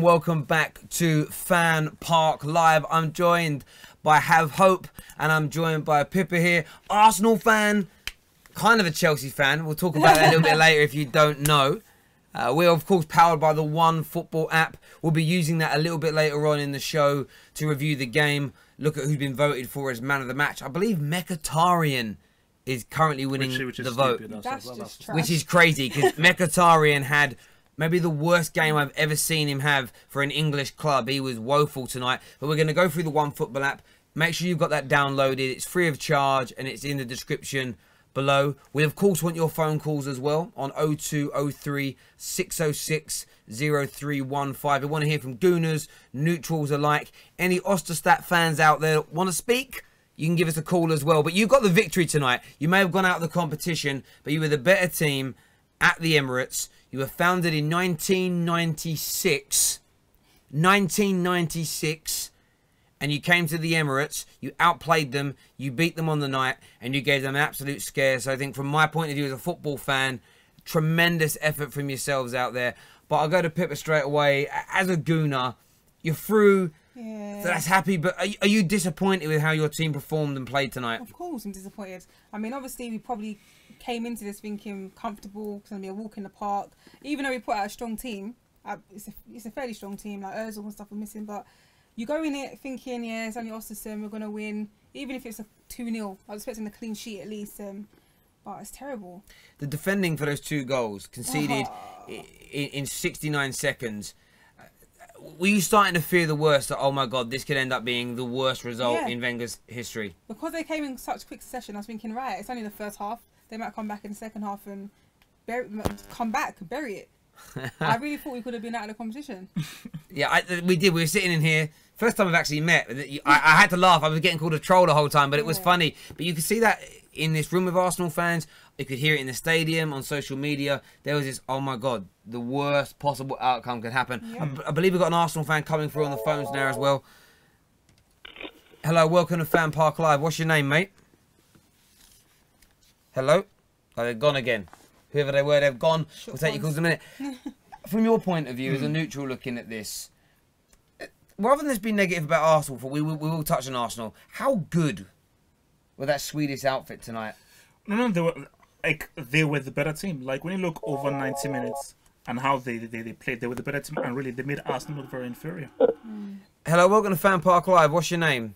welcome back to FanPark Live. I'm joined by Have Hope and I'm joined by Pippa here. Arsenal fan, kind of a Chelsea fan. We'll talk about that a little bit later if you don't know. We're of course powered by the One Football app. We'll be using that a little bit later on in the show to review the game, look at who's been voted for as man of the match. I believe Mkhitaryan is currently winning the vote, which is crazy because Mkhitaryan had maybe the worst game I've ever seen him have for an English club. He was woeful tonight. But we're going to go through the One Football app. Make sure you've got that downloaded. It's free of charge and it's in the description below. We of course want your phone calls as well on 0203 606 0315. We want to hear from Gooners, neutrals alike. Any Oestersunds fans out there that want to speak, you can give us a call as well. But you got the victory tonight. You may have gone out of the competition, but you were the better team at the Emirates. You were founded in 1996. 1996. And you came to the Emirates. You outplayed them. You beat them on the night. And you gave them an absolute scare. So I think from my point of view as a football fan, tremendous effort from yourselves out there. But I'll go to Pippa straight away. As a Gooner, you're through. Yeah. So that's happy, but are you disappointed with how your team performed and played tonight? Of course I'm disappointed. I mean, obviously we probably came into this thinking comfortable, it's going to be a walk in the park. Even though we put out a strong team, it's a fairly strong team, like Ozil and stuff are missing, but you go in it thinking, yeah, it's only Oestersunds, we're going to win. Even if it's a 2-0, I was expecting a clean sheet at least, but it's terrible. The defending for those 2 goals, conceded in 69 seconds, were you starting to fear the worst, that, oh my God, this could end up being the worst result in Wenger's history? Because they came in such quick succession, I was thinking, right, it's only the first half. They might come back in the second half and bury it. I really thought we could have been out of the competition. Yeah, we did. We were sitting in here. First time we've actually met. I had to laugh. I was getting called a troll the whole time, but it was funny. But you could see that in this room of Arsenal fans. You could hear it in the stadium, on social media. There was this, oh my God, the worst possible outcome could happen. Yeah. I believe we've got an Arsenal fan coming through on the phones now as well. Hello, welcome to FanPark Live. What's your name, mate? Hello? Oh, they've gone again. Whoever they were, they've gone. We'll take your calls in a minute. From your point of view, as a neutral looking at this, rather than this being negative about Arsenal, we will touch on Arsenal. How good were that Swedish outfit tonight? No, they were the better team. Like when you look over 90 minutes and how they played, they were the better team, and really they made Arsenal look very inferior. Hello, welcome to FanPark Live. What's your name?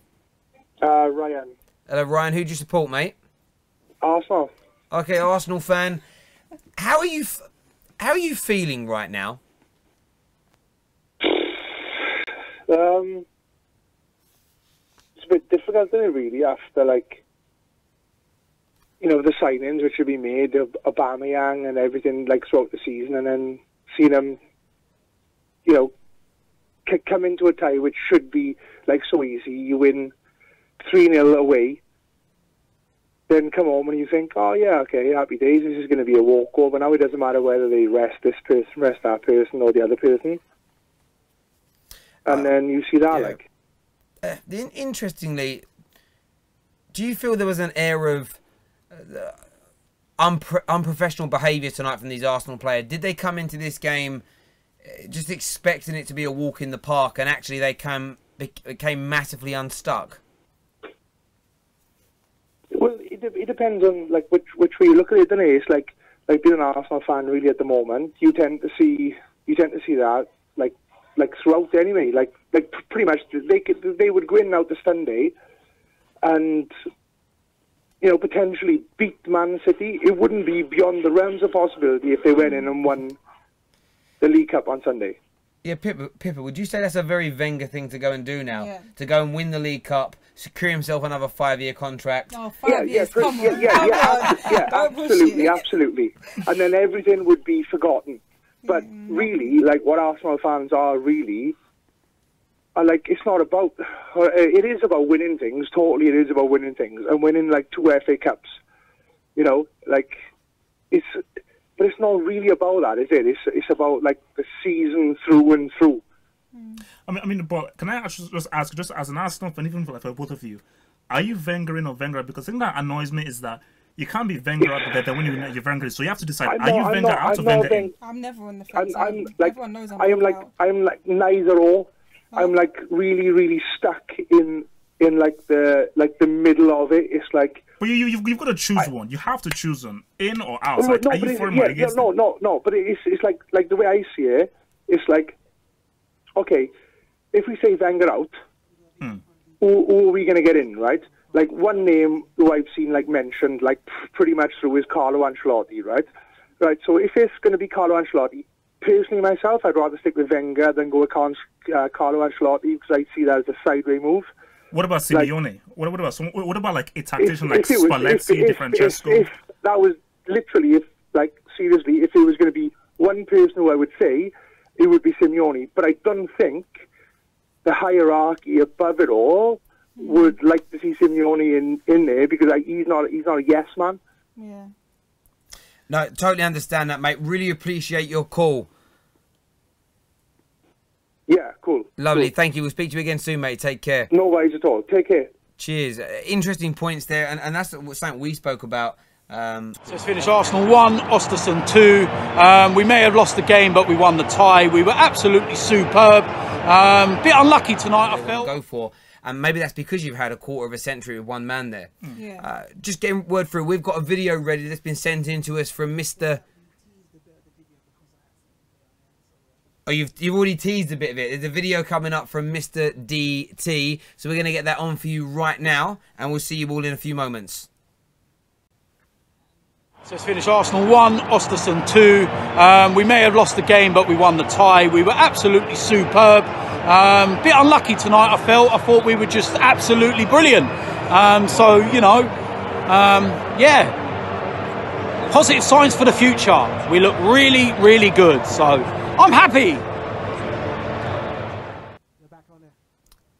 Ryan. Hello, Ryan. Who do you support, mate? Arsenal. Okay, Arsenal fan. How are you feeling right now? It's a bit difficult, isn't it, really, after, like, you know, the signings which have been made of Aubameyang and everything, like, throughout the season, and then seeing them, you know, come into a tie which should be, like, so easy. You win 3-0 away, then come home and you think, oh yeah, okay, happy days, this is going to be a walkover. Now it doesn't matter whether they rest this person, rest that person, or the other person. And then you see that, Interestingly, do you feel there was an air of unprofessional behaviour tonight from these Arsenal players? Did they come into this game just expecting it to be a walk in the park, and actually they became massively unstuck? Well, it depends on like which way you look at it, doesn't it? It's like being an Arsenal fan really at the moment. You tend to see that like throughout anyway. Like pretty much they would go in out the Sunday, and you know, potentially beat Man City. It wouldn't be beyond the realms of possibility if they went in and won the League Cup on Sunday. Yeah, Pippa, would you say that's a very Wenger thing to go and do now? Yeah. To go and win the League Cup, secure himself another 5-year contract? Oh, 5 years, come on. Absolutely. And then everything would be forgotten. But really, like what Arsenal fans are really, are like, it's not about, it is about winning things, totally it is about winning things, and winning like 2 FA Cups. You know, like, but it's not really about that, is it? It's about like the season through and through. I mean, but can I actually just ask, just as an Arsenal fan, even for both of you, are you Wengering or Wenger? Because the thing that annoys me is that You can't be Wenger out there when you're Wenger. So you have to decide: are you Wenger out or Wenger in? I'm never on the fence. I'm like, everyone knows I'm like neither or. I'm like really stuck in like the middle of it. It's like. But you've got to choose one. You have to choose one, in or out. Like, are you for him or against him? No. But it's like the way I see it. It's like, okay, if we say Wenger out, who are we going to get in, right? Like one name who I've seen like mentioned like pretty much through is Carlo Ancelotti, right? Right. So if it's going to be Carlo Ancelotti, personally myself, I'd rather stick with Wenger than go with Carlo Ancelotti because I see that as a sideway move. What about Simeone? Like, what about like a tactician like Spalletti, Di Francesco? If that was literally, seriously, if it was going to be one person who I would say, it would be Simeone. But I don't think the hierarchy above it all would like to see Simeone in there because he's not a yes man. Yeah. No, totally understand that, mate. Really appreciate your call. Yeah, cool. Lovely, cool. Thank you. We'll speak to you again soon, mate. Take care. No worries at all. Take care. Cheers. Interesting points there, and that's something we spoke about. So it's finished Arsenal 1, Oestersunds 2. We may have lost the game, but we won the tie. We were absolutely superb. Bit unlucky tonight, I felt. Go for, and maybe that's because you've had a quarter of a century with one man there. Yeah. Just getting word through. We've got a video ready that's been sent in to us from Mr. Oh, you've already teased a bit of it. There's a video coming up from Mr. DT, so we're going to get that on for you right now, and we'll see you all in a few moments. So it's finished Arsenal 1, Oestersunds 2. We may have lost the game, but we won the tie. We were absolutely superb. Bit unlucky tonight, I felt. I thought we were just absolutely brilliant. So, you know, yeah. Positive signs for the future. We look really, really good. So I'm happy.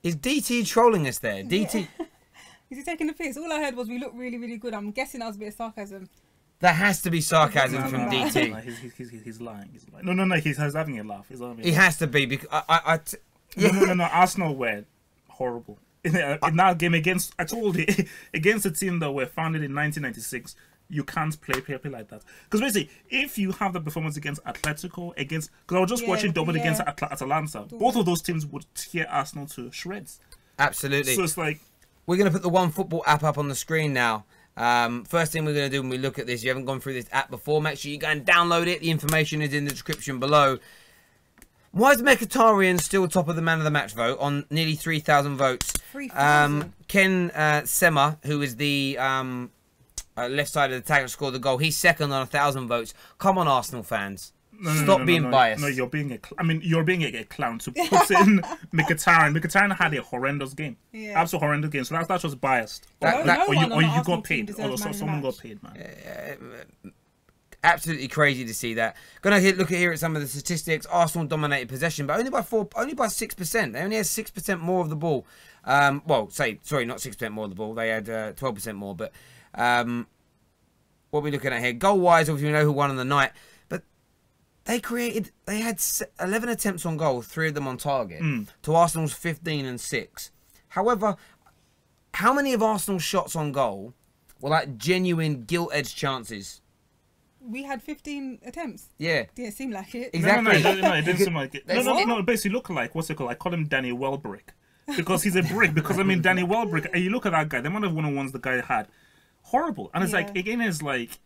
Is DT trolling us there? DT? Is he taking the piss? All I heard was we look really, really good. I'm guessing that was a bit of sarcasm. There has to be sarcasm from DT. No, he's lying. He's lying. No, he's having a laugh. He has to be because No. Arsenal were horrible in that game against. I told you against a team that were founded in 1996. You can't play like that. Because basically, if you have the performance against Atletico, because I was just watching double against Atalanta, both of those teams would tear Arsenal to shreds. Absolutely. So it's like we're going to put the One Football app up on the screen now. First thing we're going to do when we look at this, you haven't gone through this app before, make sure you go and download it. The information is in the description below. Why is Mkhitaryan still top of the man of the match vote on nearly 3,000 votes? 3,000. Ken Sema, who is the left side of the tag, scored the goal. He's second on 1,000 votes. Come on, Arsenal fans. Stop being biased. No, you're being you're being a clown to put in Mkhitaryan. Mkhitaryan had a horrendous game. Yeah. Absolute horrendous game. So that's just biased. Or you got paid. Or someone got paid, man. Absolutely crazy to see that. Gonna look here at some of the statistics. Arsenal dominated possession, but only by 6%. They only had 6% more of the ball. Sorry, not 6% more of the ball. They had 12% more. But what are we looking at here? Goal wise, obviously we know who won on the night. But they had 11 attempts on goal, 3 of them on target, to Arsenal's 15 and 6. However, how many of Arsenal's shots on goal were like genuine gilt-edged chances? We had 15 attempts. Yeah. Didn't seem like it. Exactly. No, it didn't seem like it. No, basically look like, what's it called? I call him Danny Welbeck. Because he's a brick. Because, I mean, Danny Welbeck, and you look at that guy, the amount of one-on-ones the guy had, horrible. And it's like, again, it's like,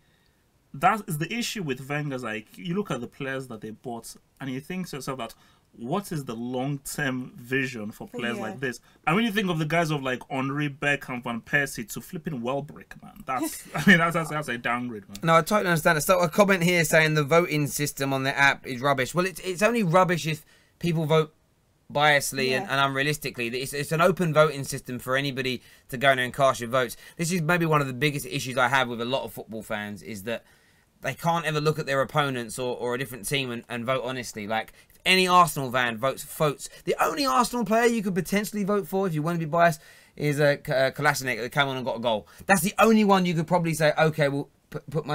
that is the issue with Wenger's, like, you look at the players that they bought, and you think to yourself that, what is the long-term vision for players like this? And when you think of the guys of like Henry, Beckham, Van Persie to flipping Welbeck, man, that's a downgrade, man. No, I totally understand. So a comment here saying the voting system on the app is rubbish. Well, it's only rubbish if people vote biasly and unrealistically. It's an open voting system for anybody to go in and cast your votes. This is maybe one of the biggest issues I have with a lot of football fans is that they can't ever look at their opponents or a different team and vote honestly. Like, if any Arsenal fan votes, the only Arsenal player you could potentially vote for, if you want to be biased, is Kolasinac that came on and got a goal. That's the only one you could probably say, okay, we'll put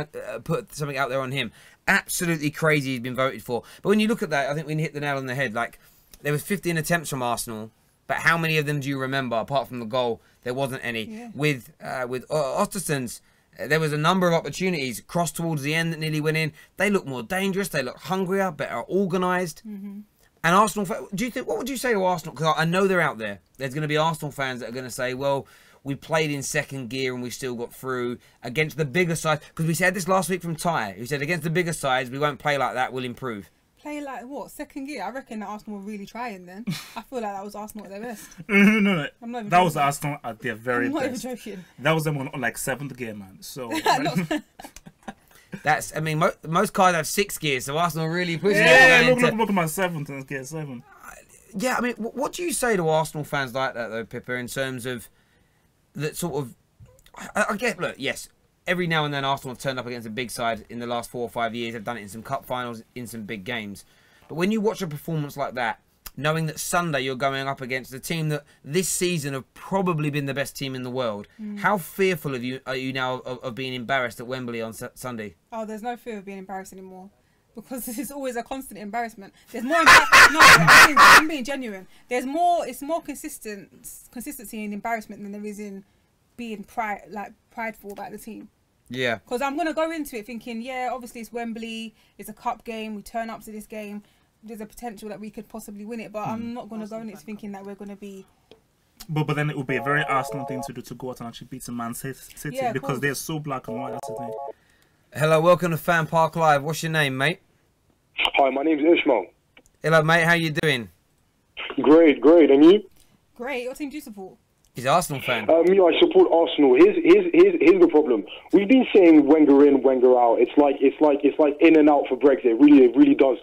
something out there on him. Absolutely crazy he's been voted for. But when you look at that, I think we hit the nail on the head. Like, there was 15 attempts from Arsenal, but how many of them do you remember, apart from the goal? There wasn't any. Yeah. With Oestersunds, There was a number of opportunities crossed towards the end that nearly went in. They look more dangerous. They look hungrier, better organised. And Arsenal, what would you say to Arsenal? Because I know they're out there. There's going to be Arsenal fans that are going to say, well, we played in second gear and we still got through against the bigger sides. Because we said this last week from Ty, who said against the bigger sides, we won't play like that, we'll improve. Play like what? Second gear? I reckon that Arsenal were really trying then. I feel like that was Arsenal at their best. No. I'm not even that joking. was Arsenal at their very I'm not best. even joking. That was them on like 7th gear, man. So That's, I mean, most cars have 6 gears, so Arsenal really pushed it. yeah, look at my 7th and gear 7. Yeah, I mean, what do you say to Arsenal fans like that, though, Pippa, in terms of that sort of... I get, look, yes, every now and then Arsenal have turned up against a big side in the last 4 or 5 years. They've done it in some cup finals, in some big games. But when you watch a performance like that, knowing that Sunday you're going up against a team that this season have probably been the best team in the world, how fearful are you now of being embarrassed at Wembley on Sunday? Oh, there's no fear of being embarrassed anymore. Because this is always a constant embarrassment. There's more. No, I'm being genuine. There's more. It's more consistency in embarrassment than there is in being prideful about the team. Yeah. Because I'm gonna go into it thinking, yeah, obviously it's Wembley. It's a cup game. We turn up to this game. There's a potential that we could possibly win it, but I'm not gonna go in it thinking that we're gonna be. But then it would be a very Arsenal thing to do, to go out and actually beat a Man City, Yeah, because they're so black and white. That's the thing. Hello, welcome to FanPark Live. What's your name, mate? Hi, my name's Ishmael. Hello, mate. How you doing? Great. And you? Great. What team do you support? He's an Arsenal fan. Me, I support Arsenal. Here's the problem. We've been saying Wenger in, Wenger out. It's like in and out for Brexit. It really does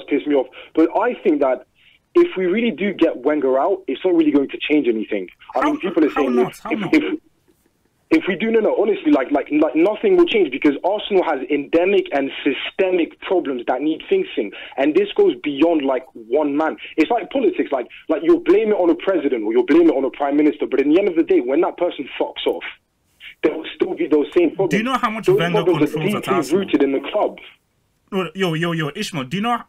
piss me off. But I think that if we really do get Wenger out, it's not really going to change anything. I mean, people are saying if we do, no, honestly, like nothing will change, because Arsenal has endemic and systemic problems that need fixing, and this goes beyond like one man. It's like politics, like you'll blame it on a president or you'll blame it on a prime minister, but in the end of the day, when that person fucks off, there will still be those same problems. Do you know how much Wenger controls at Arsenal? Rooted in the club. Yo, Ishmael, do you know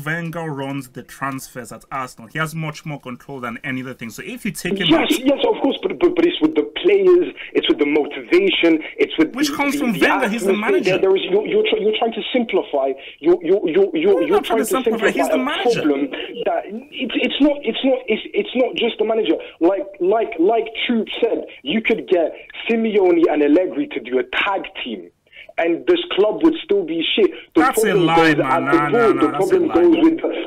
Wenger runs the transfers at Arsenal? He has much more control than any other thing. So if you take him out... Yes, of course, but it's with the players, it's with the motivation, it's with which comes from Wenger. He's the manager. There is, you're trying to simplify. You're trying to simplify He's the manager. Problem that it's not just the manager. Like Troop said, you could get Simeone and Allegri to do a tag team, and this club would still be shit. That's a lie, man. The problem goes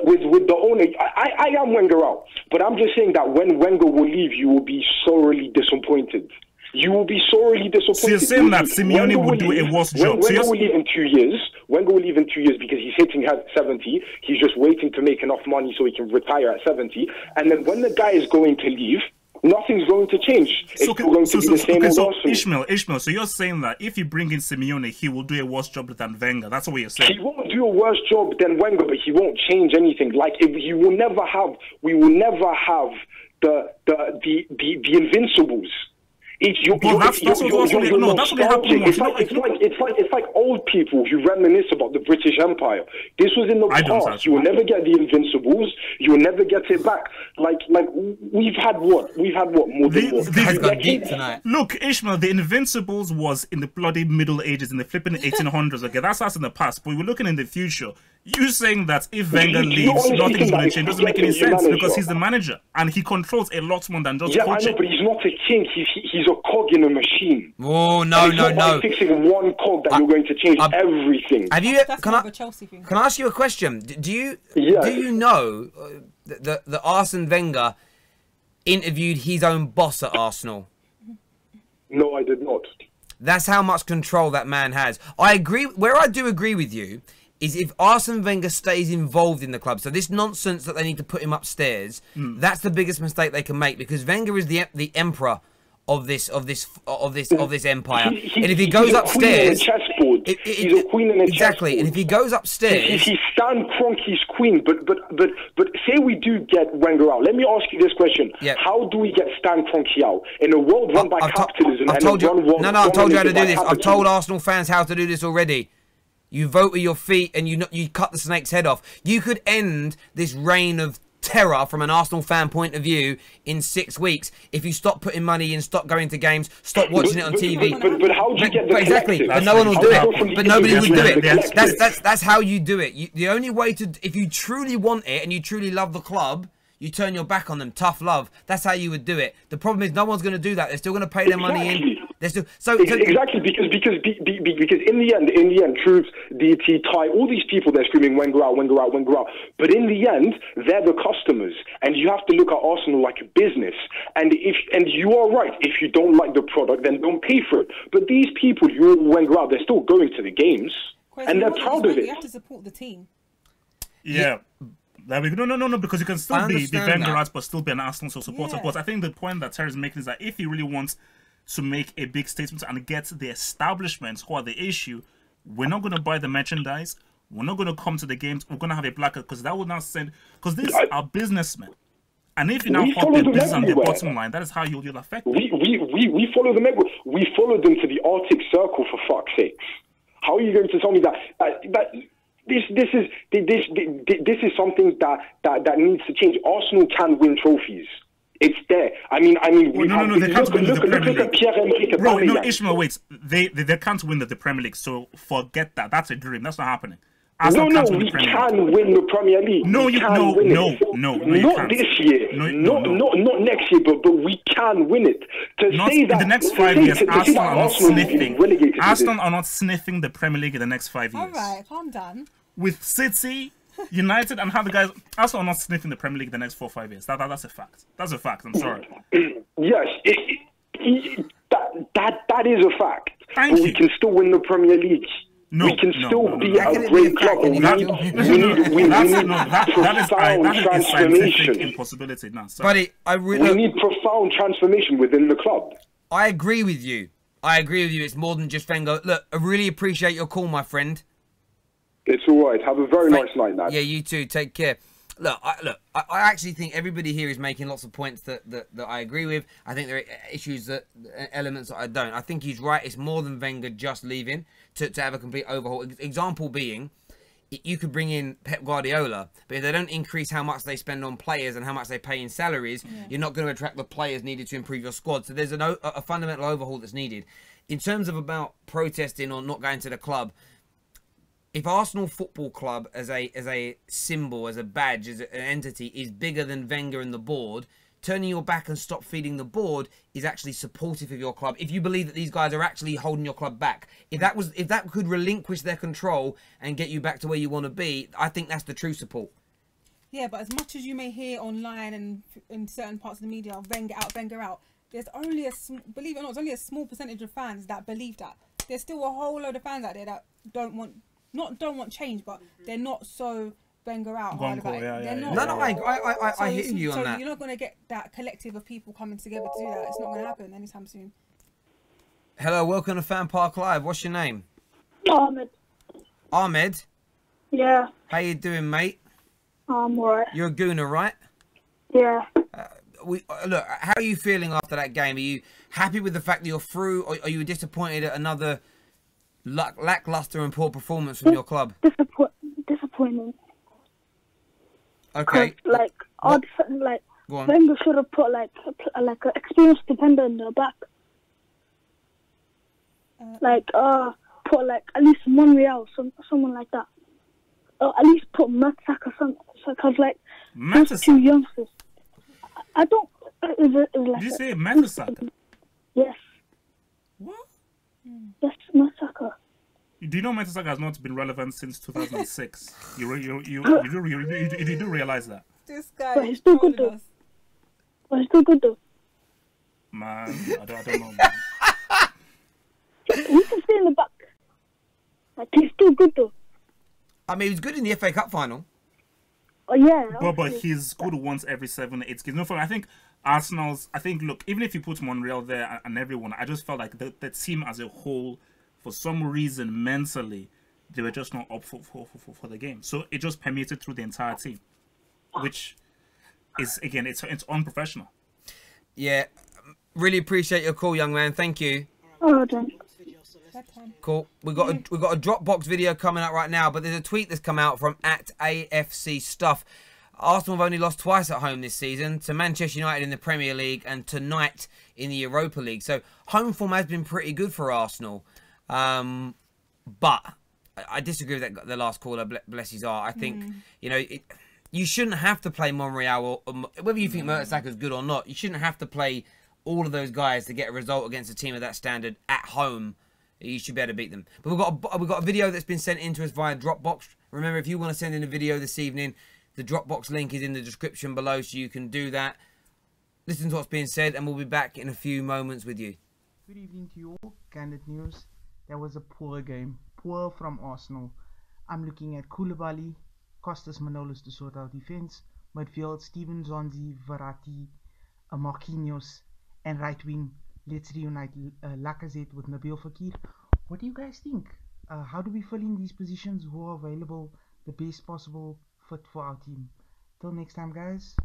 with the owner. I am Wenger out, but I'm just saying that when Wenger will leave, you will be sorely disappointed. You will be sorely disappointed. So you're saying that Simeone would do a worse job? Wenger will leave in 2 years. Wenger will leave in 2 years because he's hitting 70. He's just waiting to make enough money so he can retire at 70. And then when the guy is going to leave, nothing's going to change. It's still going to be the same old Arsenal. Ishmael, so you're saying that if you bring in Simeone, he will do a worse job than Wenger. That's what you're saying. He won't do a worse job than Wenger, but he won't change anything. Like, we will never have the Invincibles. It's like old people who reminisce about the British Empire. This was in the past. You will never get the Invincibles. You will never get it back. Like we've had what more than what? Look, Ishmael, the Invincibles was in the bloody Middle Ages, in the flipping 1800s. Okay, that's us in the past. But we're looking in the future. You saying that if Wenger leaves, nothing's going to change doesn't make any sense, because he's the manager and he controls a lot more than just coaching. I know, but he's not a king. He's a cog in a machine. Oh no! By fixing one cog that you're going to change everything. Have you? That's not a Chelsea thing. Can I ask you a question? Do you know that Arsene Wenger interviewed his own boss at Arsenal? No, I did not. That's how much control that man has. I agree. Where I do agree with you is if Arsene Wenger stays involved in the club. So this nonsense that they need to put him upstairs, that's the biggest mistake they can make, because Wenger is the emperor of this empire. And if he goes upstairs, he's a queen in a exactly. And if he goes upstairs, he's Stan Kroenke's queen. But say we do get Wenger out. Let me ask you this question: how do we get Stan Kroenke out in a world run by capitalism? I've told you how to do this. I've told Arsenal fans how to do this already. You vote with your feet and you cut the snake's head off. You could end this reign of terror from an Arsenal fan point of view in 6 weeks if you stop putting money in, stop going to games, stop watching it on TV. But how do you get the exactly? collective? But no one will do it. But nobody will do it. Collective. That's how you do it. The only way to, if you truly want it and you truly love the club, you turn your back on them. Tough love. That's how you would do it. The problem is no one's going to do that. They're still going to pay their money in. They're still exactly because in the end, Troops, DT, Ty, all these people, they're screaming Wenger out, Wenger out, Wenger out. But in the end, they're the customers, and you have to look at Arsenal like a business. And you are right. If you don't like the product, then don't pay for it. But these people, you Wenger out, they're still going to the games, and they're proud of it. You have to support the team. Yeah. No, because you can still be Wenger out, but still be an Arsenal supporter. Yeah. But I think the point that Terry's making is that if he really wants to make a big statement and get the establishments who are the issue, we're not going to buy the merchandise. We're not going to come to the games. We're going to have a placard because that would now send, because these are businnesmen. And if you now put the business on the bottom line, that is how you'll affect them. We follow them everywhere. We follow them to the Arctic Circle, for fuck's sakes. How are you going to tell me that this is something that needs to change? Arsenal can win trophies. It's there. I mean, no, they can't win the Premier League. Bro, no, Aubameyang. Ishmael, wait. They can't win the Premier League, so forget that. That's a dream. That's not happening. No, we can win the Premier League. No, you can't Not this year. Not next year, but we can win it. In the next 5 years, Arsenal are not sniffing. Arsenal are not sniffing the Premier League in the next 5 years. All right, calm down. With City, United, and how the guys, Arsenal are not sniffing the Premier League in the next 4 or 5 years. That's a fact. That's a fact. I'm sorry. Yes, that is a fact. Thank you. We can still win the Premier League. We can still be a great club. We need profound transformation. Impossibility. No, sorry. Buddy, we need profound transformation within the club. I agree with you. It's more than just Wenger. Look, I really appreciate your call, my friend. It's all right. Have a very nice night, Nat. Yeah, you too. Take care. Look, I actually think everybody here is making lots of points that I agree with. I think there are issues, elements that I don't. I think he's right. It's more than Wenger just leaving to have a complete overhaul. Example being, you could bring in Pep Guardiola, but if they don't increase how much they spend on players and how much they pay in salaries, you're not going to attract the players needed to improve your squad. So there's a fundamental overhaul that's needed. In terms of about protesting or not going to the club, if Arsenal Football Club as a symbol, as a badge, as an entity is bigger than Wenger and the board, turning your back and stop feeding the board is actually supportive of your club. If you believe that these guys are actually holding your club back, if that could relinquish their control and get you back to where you want to be, I think that's the true support. Yeah, but as much as you may hear online and in certain parts of the media, Wenger out, there's only believe it or not, it's only a small percentage of fans that believe that. There's still a whole load of fans out there that don't want change, but they're not so Wenger out. I hear you on that. So you're not going to get that collective of people coming together to do that. It's not going to happen anytime soon. Hello, welcome to FanPark Live. What's your name? Ahmed. Ahmed? Yeah. How you doing, mate? I'm alright. You're a gooner, right? Yeah. Look, how are you feeling after that game? Are you happy with the fact that you're through, or are you disappointed at another lackluster and poor performance from your club? Disappointing. Okay. Wenger should have put like an experienced defender in the back. Put like at least Monreal, someone like that. Or at least put Mertesacker or something. Because like those two youngsters. I don't. Did you say Mertesacker? Yes. What? Yes, Mertesacker. Do you know Mertesacker has not been relevant since 2006? You do realize that? This guy. But he's still good though. Man, I don't know. Man. He can stay in the back. Like he's still good though. I mean, he was good in the FA Cup final. Oh yeah. But he's good once every 7 or 8 games. No, I think Arsenal's. Look, even if you put Monreal there and everyone, I just felt like the team as a whole, for some reason, mentally, they were just not up for the game. So it just permeated through the entire team, which is, again, it's unprofessional. Yeah, really appreciate your call, young man. Thank you. Oh, done. Cool. We've got a Dropbox video coming out right now, but there's a tweet that's come out from @AFC Stuff. Arsenal have only lost twice at home this season, to Manchester United in the Premier League and tonight in the Europa League. So home form has been pretty good for Arsenal. But I disagree with that, the last caller, bless his heart. I think, you know, you shouldn't have to play Monreal, or whether you think Mertesacker is good or not, you shouldn't have to play all of those guys to get a result against a team of that standard at home. You should be able to beat them. But we've got a video that's been sent in to us via Dropbox. Remember, if you want to send in a video this evening, the Dropbox link is in the description below, so you can do that. Listen to what's being said, and we'll be back in a few moments with you. Good evening to you all. Candid News. That was a poor game. Poor from Arsenal. I'm looking at Koulibaly, Costas Manolas to sort out defense, midfield Steven Zonzi, Verratti, Marquinhos, and right wing, let's reunite Lacazette with Nabil Fekir. What do you guys think? How do we fill in these positions? Who are available? The best possible fit for our team. Till next time, guys.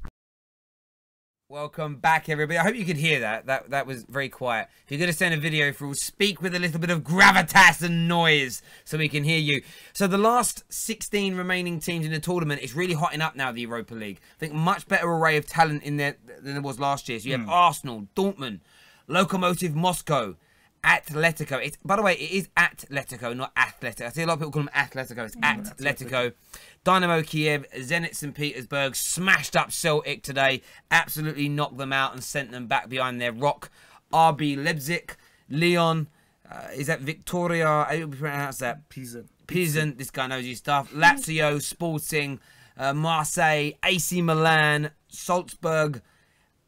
Welcome back, everybody. I hope you could hear that. That was very quiet. If you're going to send a video through, speak with a little bit of gravitas and noise so we can hear you. So the last 16 remaining teams in the tournament, it's really hotting up now, the Europa League. I think much better array of talent in there than there was last year. So you have Arsenal, Dortmund, Lokomotiv Moscow, Atletico. By the way, it is Atletico, not Athletic. I see a lot of people call them Atletico. It's Atletico. Dynamo Kiev, Zenit St. Petersburg, smashed up Celtic today. Absolutely knocked them out and sent them back behind their rock. RB Leipzig, Lyon, is that Victoria? How do you pronounce that? Pizan. This guy knows his stuff. Lazio, Sporting, Marseille, AC Milan, Salzburg,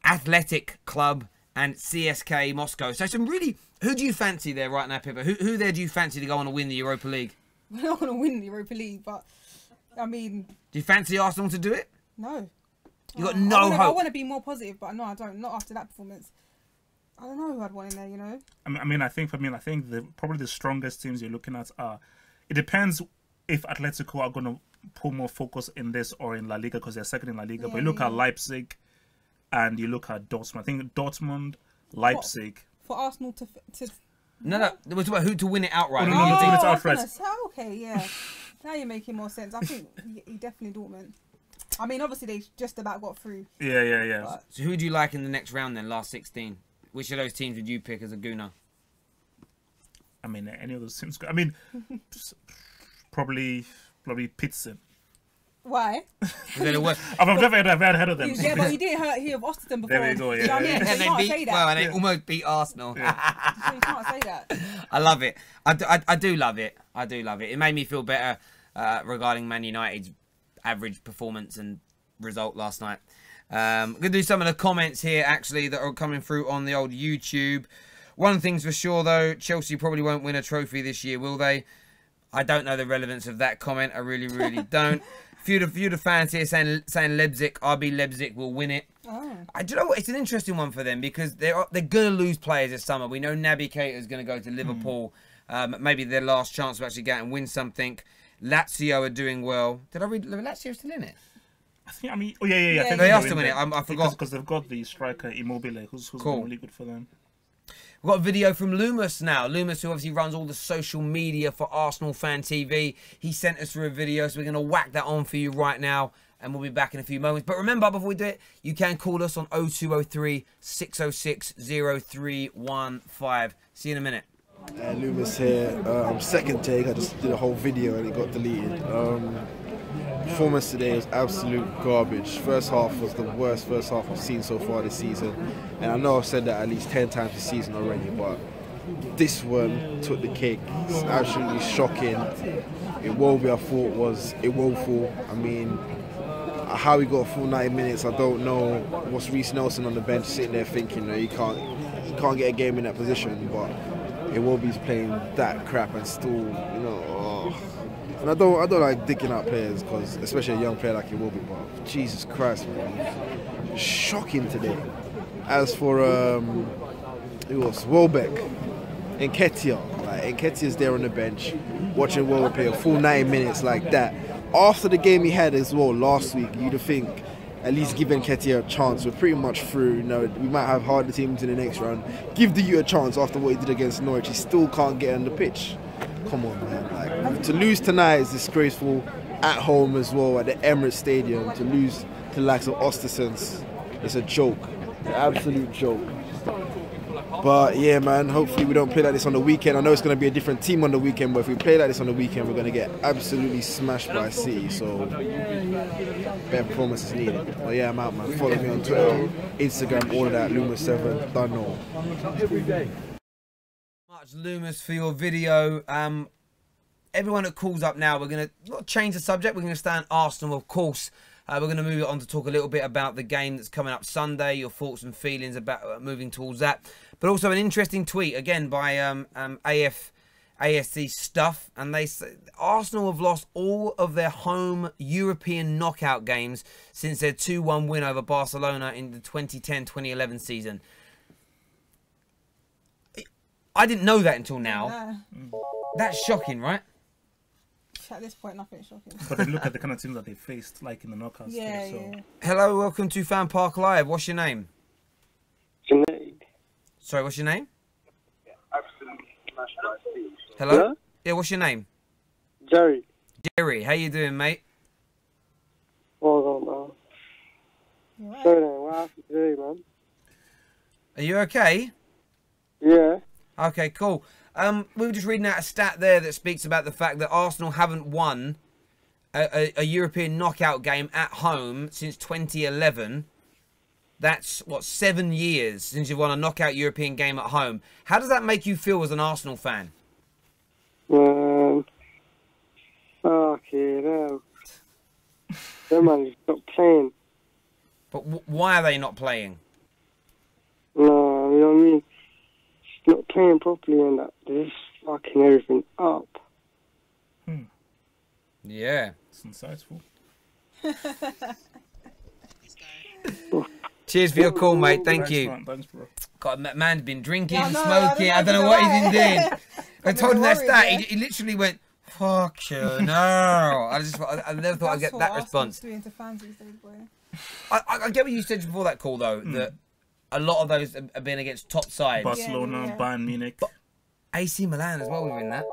Athletic Club, and CSK Moscow. So some really... Who do you fancy there right now, Pippa? Who there do you fancy to go on and win the Europa League? We're not going to win the Europa League, but, I mean... Do you fancy Arsenal to do it? No. You got no hope? I want to be more positive, but no, I don't. Not after that performance. I don't know who I'd want in there, you know? I think probably the strongest teams you're looking at are... It depends if Atletico are going to put more focus in this or in La Liga, because they're second in La Liga. But you look at Leipzig and you look at Dortmund. I think Dortmund, Leipzig... For Arsenal to no, it was about who to win it outright. Okay, yeah. Now you're making more sense. I think he definitely Dortmund. I mean, obviously they just about got through. Yeah. But... So who do you like in the next round then? Last 16. Which of those teams would you pick as a gooner? I mean, any of those teams. I mean, probably Pitsen. Why? I've never heard of them. Yeah, but you didn't hear of Oestersunds before. There we go, yeah. You know what I mean? So you can't say that. Well, and they almost beat Arsenal. Yeah. So you can't say that. I love it. I do love it. I do love it. It made me feel better regarding Man United's average performance and result last night. I'm going to do some of the comments here, actually, that are coming through on the old YouTube. One thing's for sure, though. Chelsea probably won't win a trophy this year, will they? I don't know the relevance of that comment. I really, really don't. Few of the fans here saying Leipzig, RB Leipzig will win it. Oh. Do you know what? It's an interesting one for them because they're going to lose players this summer. We know Naby Keita is going to go to Liverpool. Maybe their last chance to actually go out and win something. Lazio are doing well. Did I read Lazio still in it? I think I think they are still in it. I forgot because they've got the striker Immobile, who's cool. Really good for them. We've got a video from Loomis now. Loomis, who obviously runs all the social media for Arsenal Fan TV. He sent us through a video, so we're going to whack that on for you right now, and we'll be back in a few moments. But remember, before we do it, you can call us on 0203 606 0315. See you in a minute. Loomis here. Second take. I just did a whole video and it got deleted. Performance today was absolute garbage. First half was the worst first half I've seen so far this season, and I know I've said that at least 10 times this season already, but this one took the cake. It's absolutely shocking. Iwobi, I thought, was woeful. I mean, how he got a full 90 minutes, I don't know. What's Reece Nelson on the bench sitting there thinking, he can't get a game in that position, but Iwobi's playing that crap and still, And I don't like dicking out players, because especially a young player like Iwobi, but Jesus Christ, man, shocking today. As for it was Welbeck, Nketiah. Nketiah's there on the bench, watching Welbeck play a full 90 minutes like that. After the game he had as well last week, you'd think at least give Nketiah a chance. We're pretty much through. We might have harder teams in the next round. Give the youth a chance after what he did against Norwich. He still can't get on the pitch. Come on, man. To lose tonight is disgraceful. At home as well, at the Emirates Stadium, to lose to the likes of Oestersunds. It's a joke, an absolute joke. But yeah, man, hopefully we don't play like this on the weekend. I know it's going to be a different team on the weekend, but if we play like this on the weekend, we're going to get absolutely smashed by City. So better performance is needed. But yeah, I'm out, man. Follow me on Twitter, Instagram, all of that. Loomis7, done all. Much Loomis for your video. Everyone that calls up now, we're going to change the subject. We're going to stay on Arsenal, of course. We're going to move it on to talk a little bit about the game that's coming up Sunday, your thoughts and feelings about moving towards that. But also an interesting tweet, again, by ASC Stuff. And they say Arsenal have lost all of their home European knockout games since their 2-1 win over Barcelona in the 2010-2011 season. I didn't know that until now. That's shocking, right? At this point, nothing's shocking. But then look at the kind of teams that they faced, like in the knockouts. Yeah, so. yeah. Hello, welcome to FanPark Live. What's your name? Sinead. Sorry, what's your name? Yeah, absolutely. Hello? Hello? Yeah, what's your name? Jerry. Jerry, how you doing, mate? Hold on, man. Right. So then, what happened today, man? Are you okay? Yeah. Okay, cool. We were just reading out a stat there that speaks about the fact that Arsenal haven't won a European knockout game at home since 2011. That's, what, 7 years since you've won a knockout European game at home. How does that make you feel as an Arsenal fan? Okay, no. Them man is not playing. But why are they not playing? No, you know what I mean? Not playing properly and that. They're just fucking everything up. Yeah. It's insightful. Cheers for your call, mate. Thank you. Man. Thanks, bro. God, man's been drinking, Yeah, no, smoking. I don't know what he's been doing. I told him that worried, stat. yeah. He literally went, fuck you, no. I never thought I'd get that response. Doing to fans these days, boy. I get what you said before that call, though, that a lot of those have been against top sides. Barcelona, Yeah. Bayern Munich. But AC Milan as well within that.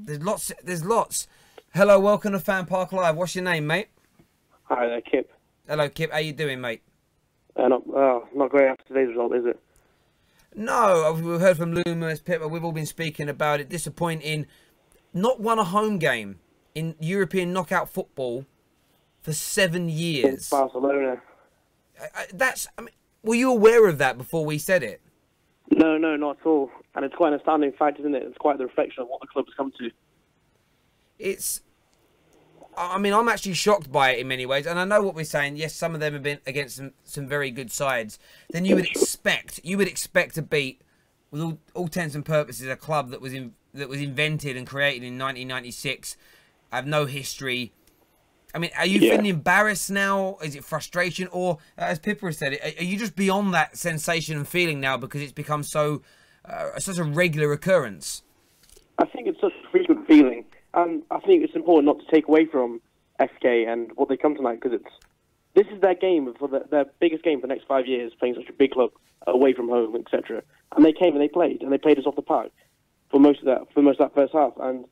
There's lots. Hello, welcome to FanPark Live. What's your name, mate? Hi there, Kip. Hello, Kip. How you doing, mate? Not great after today's result, is it? No, we've heard from Loomis, Pippa. We've all been speaking about it. Disappointing. Not won a home game in European knockout football for 7 years. It's Barcelona. I mean, were you aware of that before we said it? No, not at all. And it's quite an astounding fact, isn't it? It's quite the reflection of what the club has come to. I mean, I'm actually shocked by it in many ways. And I know what we're saying. Yes, some of them have been against some very good sides. Then you would expect to beat, with all intents and purposes, a club that was invented and created in 1996. Have no history. I mean, are you feeling embarrassed now? Is it frustration? Or, as Pippa has said, are you just beyond that sensation and feeling now because it's become such a regular occurrence? I think it's such a frequent feeling. And I think it's important not to take away from FK and what they come tonight, because this is their game, for their biggest game for the next 5 years, playing such a big club away from home, etc. And they came and they played us off the park for most of that first half. And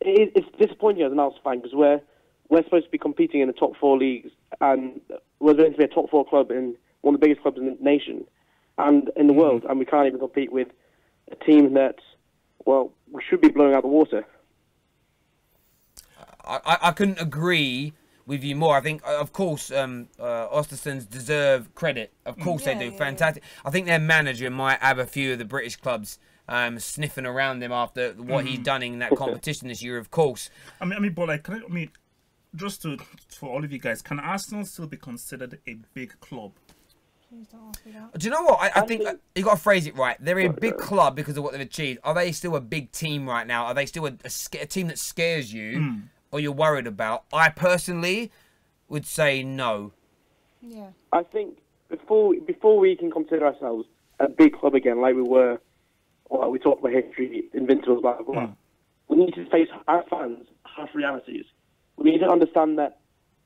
it's disappointing as an Arsenal fan, because we're supposed to be competing in the top 4 leagues, and we're going to be a top 4 club in one of the biggest clubs in the nation and in the world, and we can't even compete with a team that, well, we should be blowing out the water. I couldn't agree with you more. I think, of course, Oestersunds deserve credit. Of course they do. Fantastic. I think their manager might have a few of the British clubs sniffing around them after what he's done in that competition this year, of course. I mean, but like, just for all of you guys, can Arsenal still be considered a big club? Do you know what? I think you got to phrase it right. They're a big club because of what they've achieved. Are they still a big team right now? Are they still a team that scares you or you're worried about? I personally would say no. Yeah. I think before we can consider ourselves a big club again, like we were, or we talked about history, invincibles, blah, blah, blah, we need to face our fans' harsh realities. We need to understand that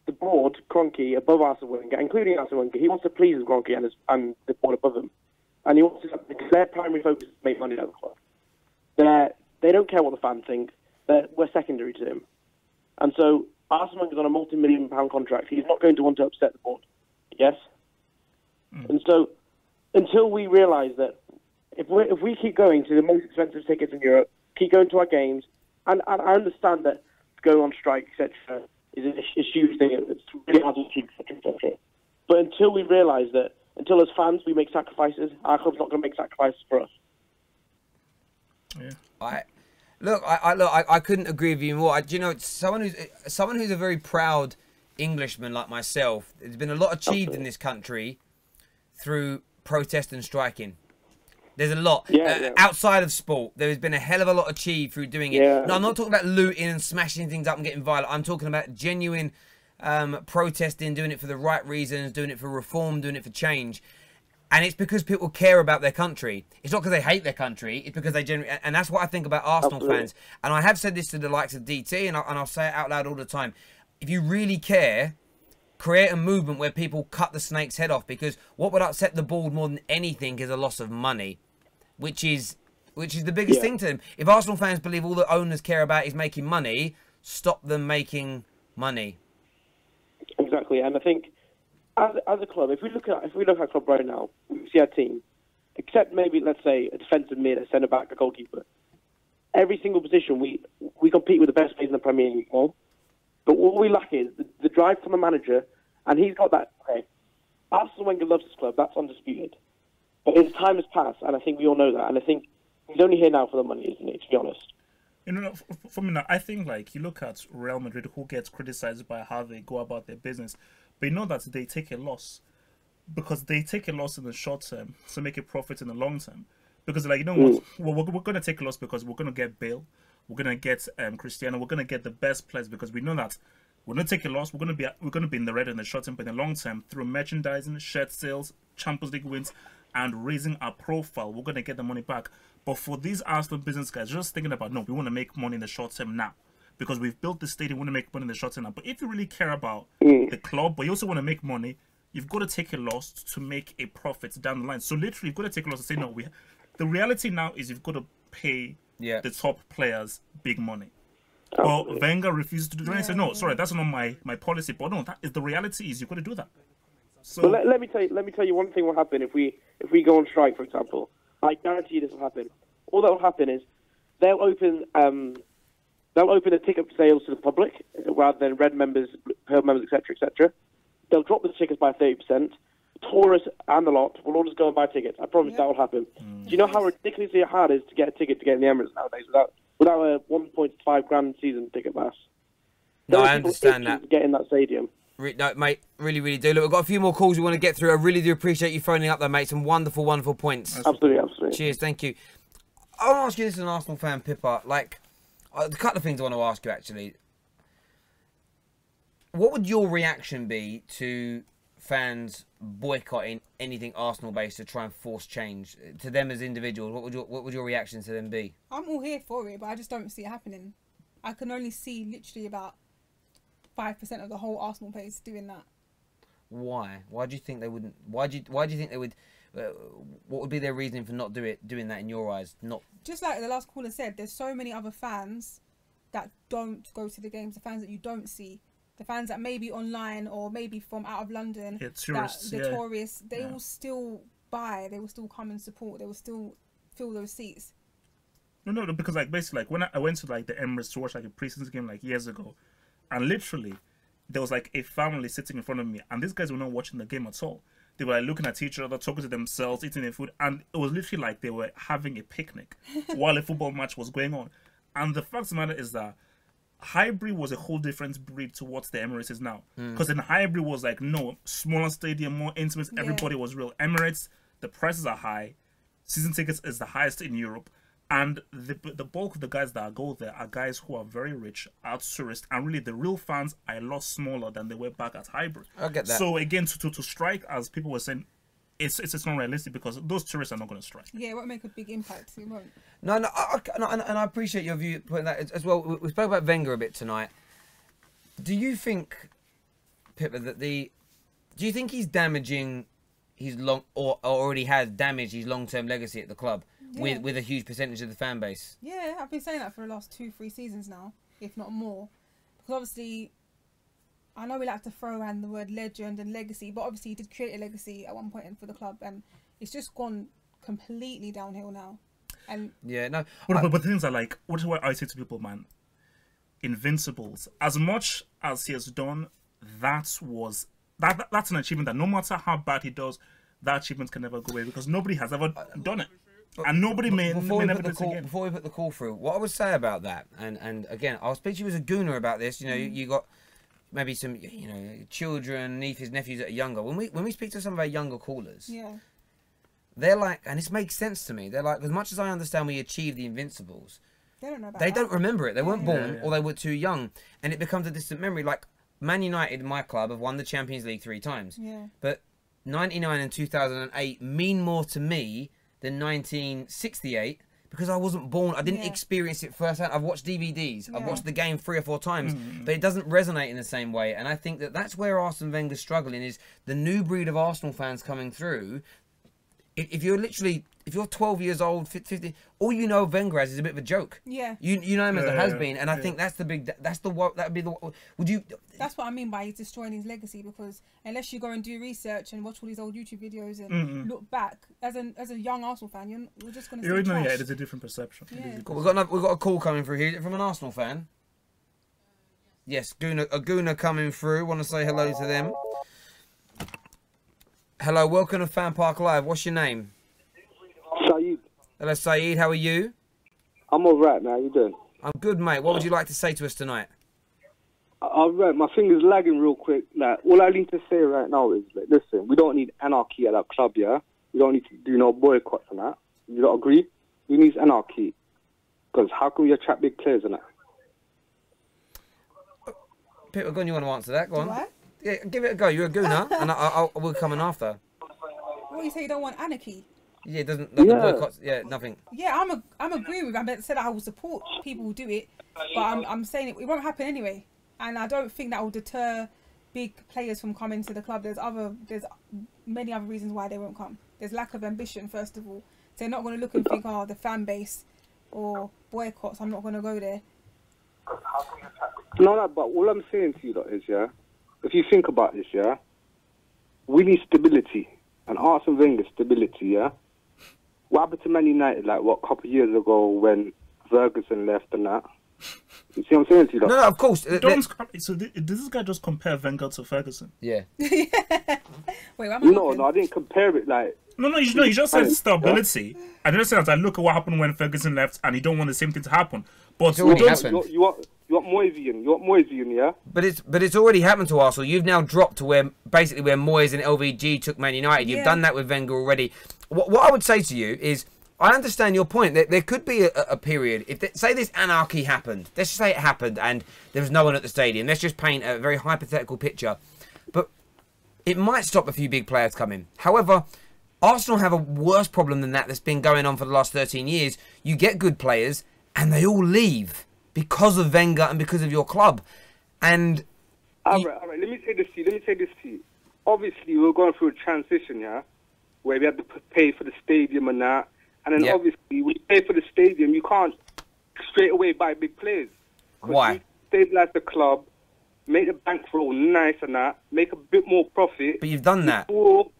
the board, Kroenke, above Arsene Wenger, including Arsene Wenger, he wants to please Kroenke and the board above him. And he wants to, because their primary focus is to make money out of the club. They don't care what the fans think. We're secondary to him. And so Arsene Wenger's on a multi-million-pound contract. He's not going to want to upset the board. Yes? And so, until we realise that if we keep going to the most expensive tickets in Europe, keep going to our games, and I understand that going on strike, etc., is a huge thing. It's really hard to achieve, etc. But until we realise that, until as fans we make sacrifices, our club's not going to make sacrifices for us. Yeah. I couldn't agree with you more. Do you know, someone who's a very proud Englishman like myself. There's been a lot achieved in this country through protest and striking. There's a lot. Outside of sport, there has been a hell of a lot achieved through doing it. No, I'm not talking about looting and smashing things up and getting violent. I'm talking about genuine protesting, doing it for the right reasons, doing it for reform, doing it for change. And it's because people care about their country. It's not because they hate their country. It's because they genuinely... And that's what I think about Arsenal fans. And I have said this to the likes of DT, and I'll say it out loud all the time. If you really care, create a movement where people cut the snake's head off, because what would upset the board more than anything is a loss of money, which is the biggest thing to them. If Arsenal fans believe all the owners care about is making money, stop them making money. Exactly, and I think as a club, if we look at our club right now, we see our team, except maybe let's say a defensive mid, a centre back, a goalkeeper. Every single position we compete with the best players in the Premier League. But what we lack is the drive from the manager, and he's got that. Okay, Arsene Wenger loves his club, that's undisputed. But his time has passed, and I think we all know that. And I think he's only here now for the money, isn't he, to be honest? You know, for me now, I think, like, you look at Real Madrid, who gets criticized by how they go about their business, but you know that they take a loss. Because they take a loss in the short term to make a profit in the long term. Because, like, you know what? We're going to take a loss because we're going to get Bale, we're going to get Cristiano, we're going to get the best players, because we know that we're going to take a loss, we're going to be in the red in the short term, but in the long term, through merchandising, shirt sales, Champions League wins, and raising our profile, we're going to get the money back. But for these Arsenal business guys, just thinking about, no, we want to make money in the short term now. Because we've built the stadium, we want to make money in the short term now. But if you really care about the club, but you also want to make money, you've got to take a loss to make a profit down the line. So literally, you've got to take a loss and say, no, the reality now is you've got to pay the top players big money. Well, Wenger refused to do that. He said, no, sorry, that's not my policy. But no, that is the reality is you've got to do that. So well, let me tell you one thing will happen if we go on strike, for example. I guarantee you this will happen. All that will happen is they'll open the ticket sales to the public rather than red members, pearl members, etc., etc. They'll drop the tickets by 30%. Tourists and the lot will all just go and buy tickets. I promise that will happen. Do you know how ridiculously hard it is to get a ticket to get in the Emirates nowadays without a 1.5 grand season ticket pass? No, I understand that. To get in that stadium. No, mate, really do. Look, we've got a few more calls we want to get through. I really do appreciate you phoning up, though, mate. Some wonderful points. Absolutely. Cheers, thank you. I want to ask you this as an Arsenal fan, Pippa. Like, a couple of things I want to ask you, actually. What would your reaction be to fans boycotting anything Arsenal-based to try and force change? To them as individuals, what would your reaction to them be? I'm all here for it, but I just don't see it happening. I can only see literally about 5% of the whole Arsenal base doing that. Why? Why do you think they wouldn't? Why do you think they would? What would be their reasoning for not doing that in your eyes? Not just like the last caller said. There's so many other fans that don't go to the games. The fans that you don't see. The fans that may be online or maybe from out of London. Tourists. Tourists. They will still buy. They will still come and support. They will still fill those seats. No, because like basically like when I went to like the Emirates to watch like a pre-season game like years ago. And literally, there was like a family sitting in front of me, and these guys were not watching the game at all. They were like looking at each other, talking to themselves, eating their food, and it was literally like they were having a picnic while a football match was going on. And the fact of the matter is that Highbury was a whole different breed to what the Emirates is now. Because in Highbury was like, no, smaller stadium, more intimate, everybody was real. Emirates, the prices are high, season tickets is the highest in Europe. And the bulk of the guys that go there are guys who are very rich, are tourists, and really the real fans are a lot smaller than they were back at Highbury. I get that. So again, to strike, as people were saying, it's not realistic because those tourists are not going to strike. Yeah, it won't make a big impact. It won't. No, and I appreciate your view putting that as well. We spoke about Wenger a bit tonight. Do you think, Pippa, do you think he's damaging his or already has damaged his long-term legacy at the club? Yeah. With a huge percentage of the fan base. Yeah, I've been saying that for the last 2-3 seasons now, if not more. Because obviously, I know we like to throw around the word legend and legacy, but obviously he did create a legacy at one point for the club, and it's just gone completely downhill now. And yeah, no. But the things are like, what is what I say to people, man? Invincibles. As much as he has done, that's an achievement that no matter how bad he does, that achievement can never go away because nobody has ever done it. And nobody may never do it again. Before we put the call through, what I would say about that, and again, I'll speak to you as a gooner about this. You know, you got maybe some, you know, children, nieces, nephews that are younger. When we speak to some of our younger callers, yeah, they're like, and this makes sense to me. They're like, as much as I understand we achieved the Invincibles, they don't know about they that. don't remember it. They weren't born, or they were too young, and it becomes a distant memory. Like Man United, my club, have won the Champions League 3 times. Yeah, but 99 and 2008 mean more to me than 1968 because I wasn't born. I didn't experience it firsthand. I've watched DVDs. I've watched the game 3 or 4 times, but it doesn't resonate in the same way. And I think that that's where Arsene Wenger's struggling, is the new breed of Arsenal fans coming through. If you're 12 years old, 15, all you know of Wenger as is a bit of a joke. Yeah. You know him as the has-been, and I think that's the big, that would be the, would you... That's what I mean by he's destroying his legacy, because unless you go and do research and watch all these old YouTube videos and look back, as a young Arsenal fan, you're just going to see trash. Yeah, there's a different perception. Yeah. We've got a call coming through here from an Arsenal fan. Yes, a Gooner coming through. Want to say hello to them. Hello, welcome to FanPark Live. What's your name? Saeed. Hello, Saeed. How are you? I'm alright, man. How you doing? I'm good, mate. What would you like to say to us tonight? Alright, my finger's lagging real quick. Like, all I need to say right now is, like, listen, we don't need anarchy at our club, yeah? We don't need to do no boycotts and that. You don't agree? We need anarchy. Because how can we attract big players and that? Peter, go on, you want to answer that? Go on. What? Yeah, give it a go. You're a Gooner, and I will come in after. What, you say you don't want anarchy? Yeah, it doesn't. The boycotts, yeah, nothing. Yeah, I'm agreeing with. I said I will support people who do it, but I'm saying it won't happen anyway, and I don't think that will deter big players from coming to the club. There's many other reasons why they won't come. There's lack of ambition, first of all. They're not going to look and think, oh, the fan base or boycotts, I'm not going to go there. No, but all I'm saying to you lot is, yeah, if you think about this, yeah, we need stability, and Arsene Wenger stability, yeah. What happened to Man United, like, what, a couple of years ago when Ferguson left and that? You see what I'm saying to you? No, of course. So does this guy just compare Wenger to Ferguson? Yeah. Wait, no, I didn't compare it, like... No, you just said stability. Yeah? I just said that, look at what happened when Ferguson left, and you don't want the same thing to happen. But you want Moyesian, yeah? But it's already happened to Arsenal. You've now dropped to where Moyes and LVG took Man United. You've done that with Wenger already. What I would say to you is, I understand your point. That there could be a period, say this anarchy happened. Let's just say it happened and there was no one at the stadium. Let's just paint a very hypothetical picture. But it might stop a few big players coming. However, Arsenal have a worse problem than that's been going on for the last 13 years. You get good players and they all leave because of Wenger and because of your club. And all right. Let me say this to you. Obviously, we're going through a transition, yeah, where we have to pay for the stadium and that. And then obviously, when you pay for the stadium, you can't straight away buy big players. Why? You stabilize the club, make the bankroll nice and that, make a bit more profit. But you've done that. No,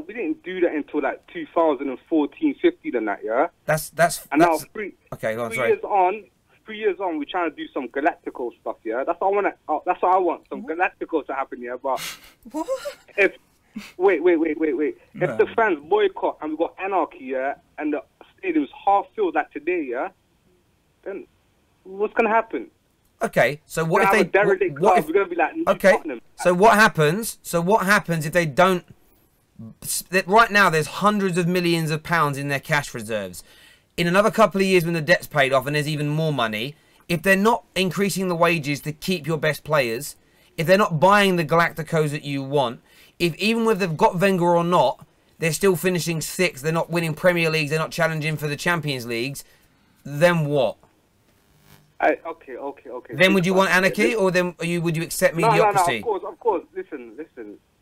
we didn't do that until like 2014, 15 and that, yeah? Now 3 years on, we're trying to do some Galactical stuff, yeah? That's what I want, some Galactical to happen, yeah? But what? Wait. If the fans boycott and we've got anarchy, yeah, and the stadium's half filled like today, yeah, then what's going to happen? Okay, so what if they... we're going to be like... Okay, so what happens if they don't... Right now, there's hundreds of millions of pounds in their cash reserves. In another couple of years when the debt's paid off and there's even more money, if they're not increasing the wages to keep your best players, if they're not buying the Galacticos that you want, if even whether they've got Wenger or not, they're still finishing 6th, they're not winning Premier Leagues, they're not challenging for the Champions Leagues, then what? Okay. Then would you want anarchy, or then would you accept mediocrity? No, of course. Listen.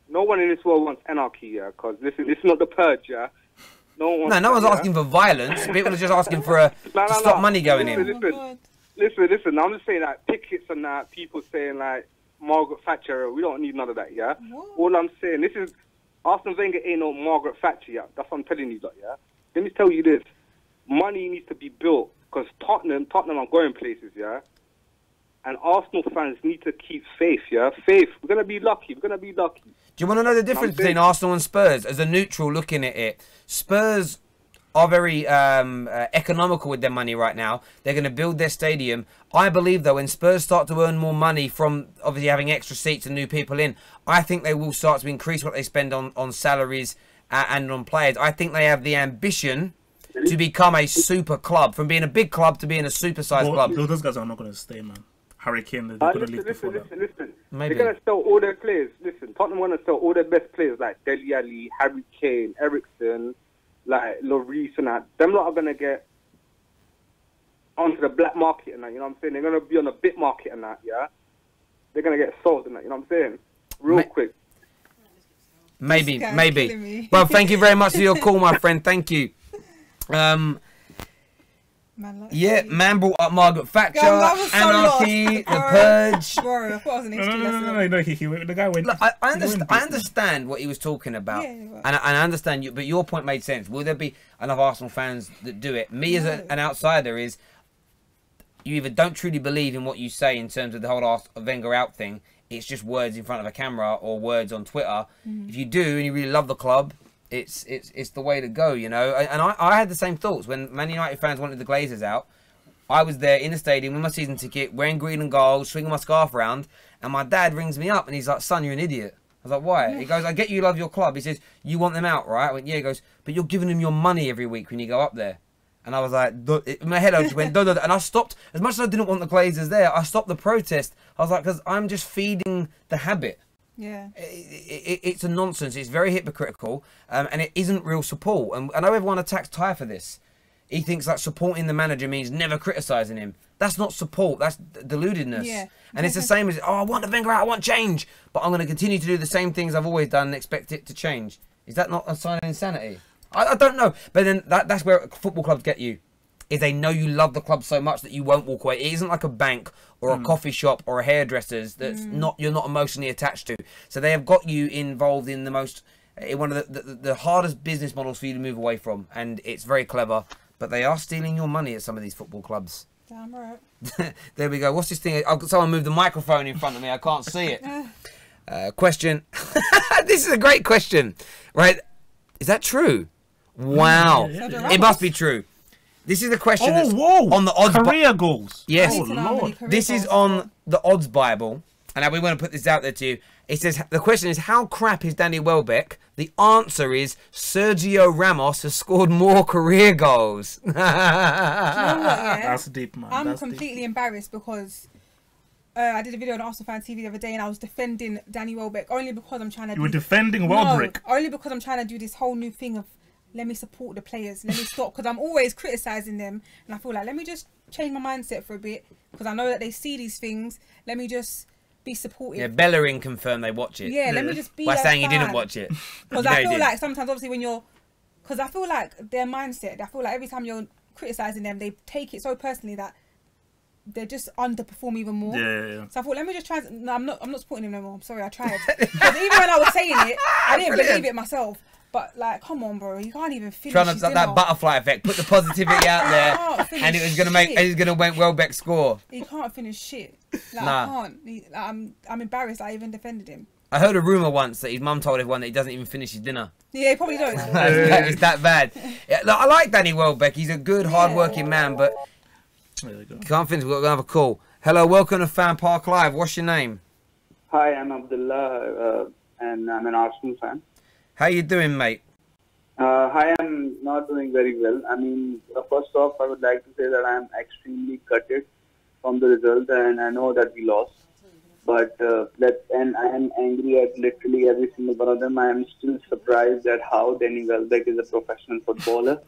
No one in this world wants anarchy, yeah, because this is not the purge, yeah? No one's asking for violence. People are just asking for to stop money going in. Listen. I'm just saying, like, pickets and that, people saying, like, Margaret Thatcher. We don't need none of that, yeah? All I'm saying, this is, Arsene Wenger ain't no Margaret Thatcher, yeah? That's what I'm telling you, yeah? Let me tell you this. Money needs to be built, because Tottenham are going places, yeah? And Arsenal fans need to keep faith, yeah? Faith. We're going to be lucky. We're going to be lucky. Do you want to know the difference between Arsenal and Spurs? As a neutral looking at it, Spurs are very economical with their money right now. They're going to build their stadium. I believe, though, when Spurs start to earn more money from obviously having extra seats and new people in, I think they will start to increase what they spend on salaries and on players. I think they have the ambition to become a super club, from being a big club to being a super-sized club. Those guys are not going to stay, man. Harry Kane, they're going to leave before that. Listen. Maybe. They're going to sell all their players. Listen, Tottenham want to sell all their best players like Dele Alli, Harry Kane, Eriksen, like Lloris and that. Them lot are going to get onto the black market and that, you know what I'm saying? They're going to be on the bit market and that, yeah? They're going to get sold and that, you know what I'm saying? Real quick. Maybe. Well, thank you very much for your call, my friend. Thank you. Man brought up Margaret Thatcher, Anarchy, The Purge. Bro, I thought I was an history lesson. No, the guy went. Look, I understand what he was talking about, and I understand you. But your point made sense. Will there be enough Arsenal fans that do it? Me as an outsider is, you either don't truly believe in what you say in terms of the whole Wenger out thing. It's just words in front of a camera or words on Twitter. If you do and you really love the club, it's the way to go, you know. And I had the same thoughts when Man United fans wanted the Glazers out. I was there in the stadium with my season ticket, wearing green and gold, swinging my scarf around, and my dad rings me up and he's like, "Son, you're an idiot." I was like, "Why?" He goes, "I get you love your club." He says, "You want them out, right?" I went, "Yeah." He goes, "But you're giving them your money every week when you go up there." And I was like, in my head I just went, duh, duh, duh. And I stopped, as much as I didn't want the Glazers there, I stopped the protest. I was like, because I'm just feeding the habit. Yeah. It's a nonsense. It's very hypocritical, and it isn't real support. And I know everyone attacks Ty for this. He thinks that supporting the manager means never criticising him. That's not support. That's deludedness. Yeah. And it's the same as, oh, I want the Wenger out, I want change, but I'm going to continue to do the same things I've always done and expect it to change. Is that not a sign of insanity? I don't know. But then that's where football clubs get you. Is they know you love the club so much that you won't walk away. It isn't like a bank or a coffee shop or a hairdresser's that's you're not emotionally attached to. So they have got you involved in one of the hardest business models for you to move away from, and it's very clever. But they are stealing your money at some of these football clubs. Damn right. There we go. What's this thing? Someone moved the microphone in front of me. I can't see it. Question. This is a great question, right? Is that true? Wow. It must be true. This is the question that's on the odds. Career goals. Yes. Oh, Lord. This is on the odds Bible. And we want to put this out there to you. It says, the question is, how crap is Danny Welbeck? The answer is, Sergio Ramos has scored more career goals. You know what, yeah? That's deep, man. I'm completely embarrassed because I did a video on Arsenal Fan TV the other day and I was defending Danny Welbeck only because I'm trying to... You were defending Welbeck? No, only because I'm trying to do this whole new thing of, let me support the players, let me stop, because I'm always criticising them, and I feel like, let me just change my mindset for a bit, because I know that they see these things, let me just be supportive. Yeah, Bellerin confirmed they watch it. Yeah, let me just be by saying he didn't watch it. Because I feel like sometimes, obviously, when you're... Because I feel like their mindset, I feel like every time you're criticising them, they take it so personally that they just underperform even more. Yeah. So I thought, let me just try... No, I'm not supporting him no more. I'm sorry, I tried. Because even when I was saying it, I didn't believe it myself. But, like, come on, bro. You can't even finish trying to that butterfly effect. Put the positivity out there. And it was going to make... It's going to make Welbeck score. He can't finish shit. Like, I can't. I'm embarrassed I even defended him. I heard a rumour once that his mum told everyone that he doesn't even finish his dinner. Yeah, he probably does. It's that bad. Yeah, look, I like Danny Welbeck. He's a good, hard-working man, but... There we go. Can't finish. We've got another call. Hello, welcome to FanPark Live. What's your name? Hi, I'm Abdullah, and I'm an Arsenal fan. How you doing, mate? Hi, I'm not doing very well. I mean, first off, I would like to say that I'm extremely gutted from the result, and I know that we lost. But and I am angry at literally every single one of them. I am still surprised at how Danny Welbeck is a professional footballer.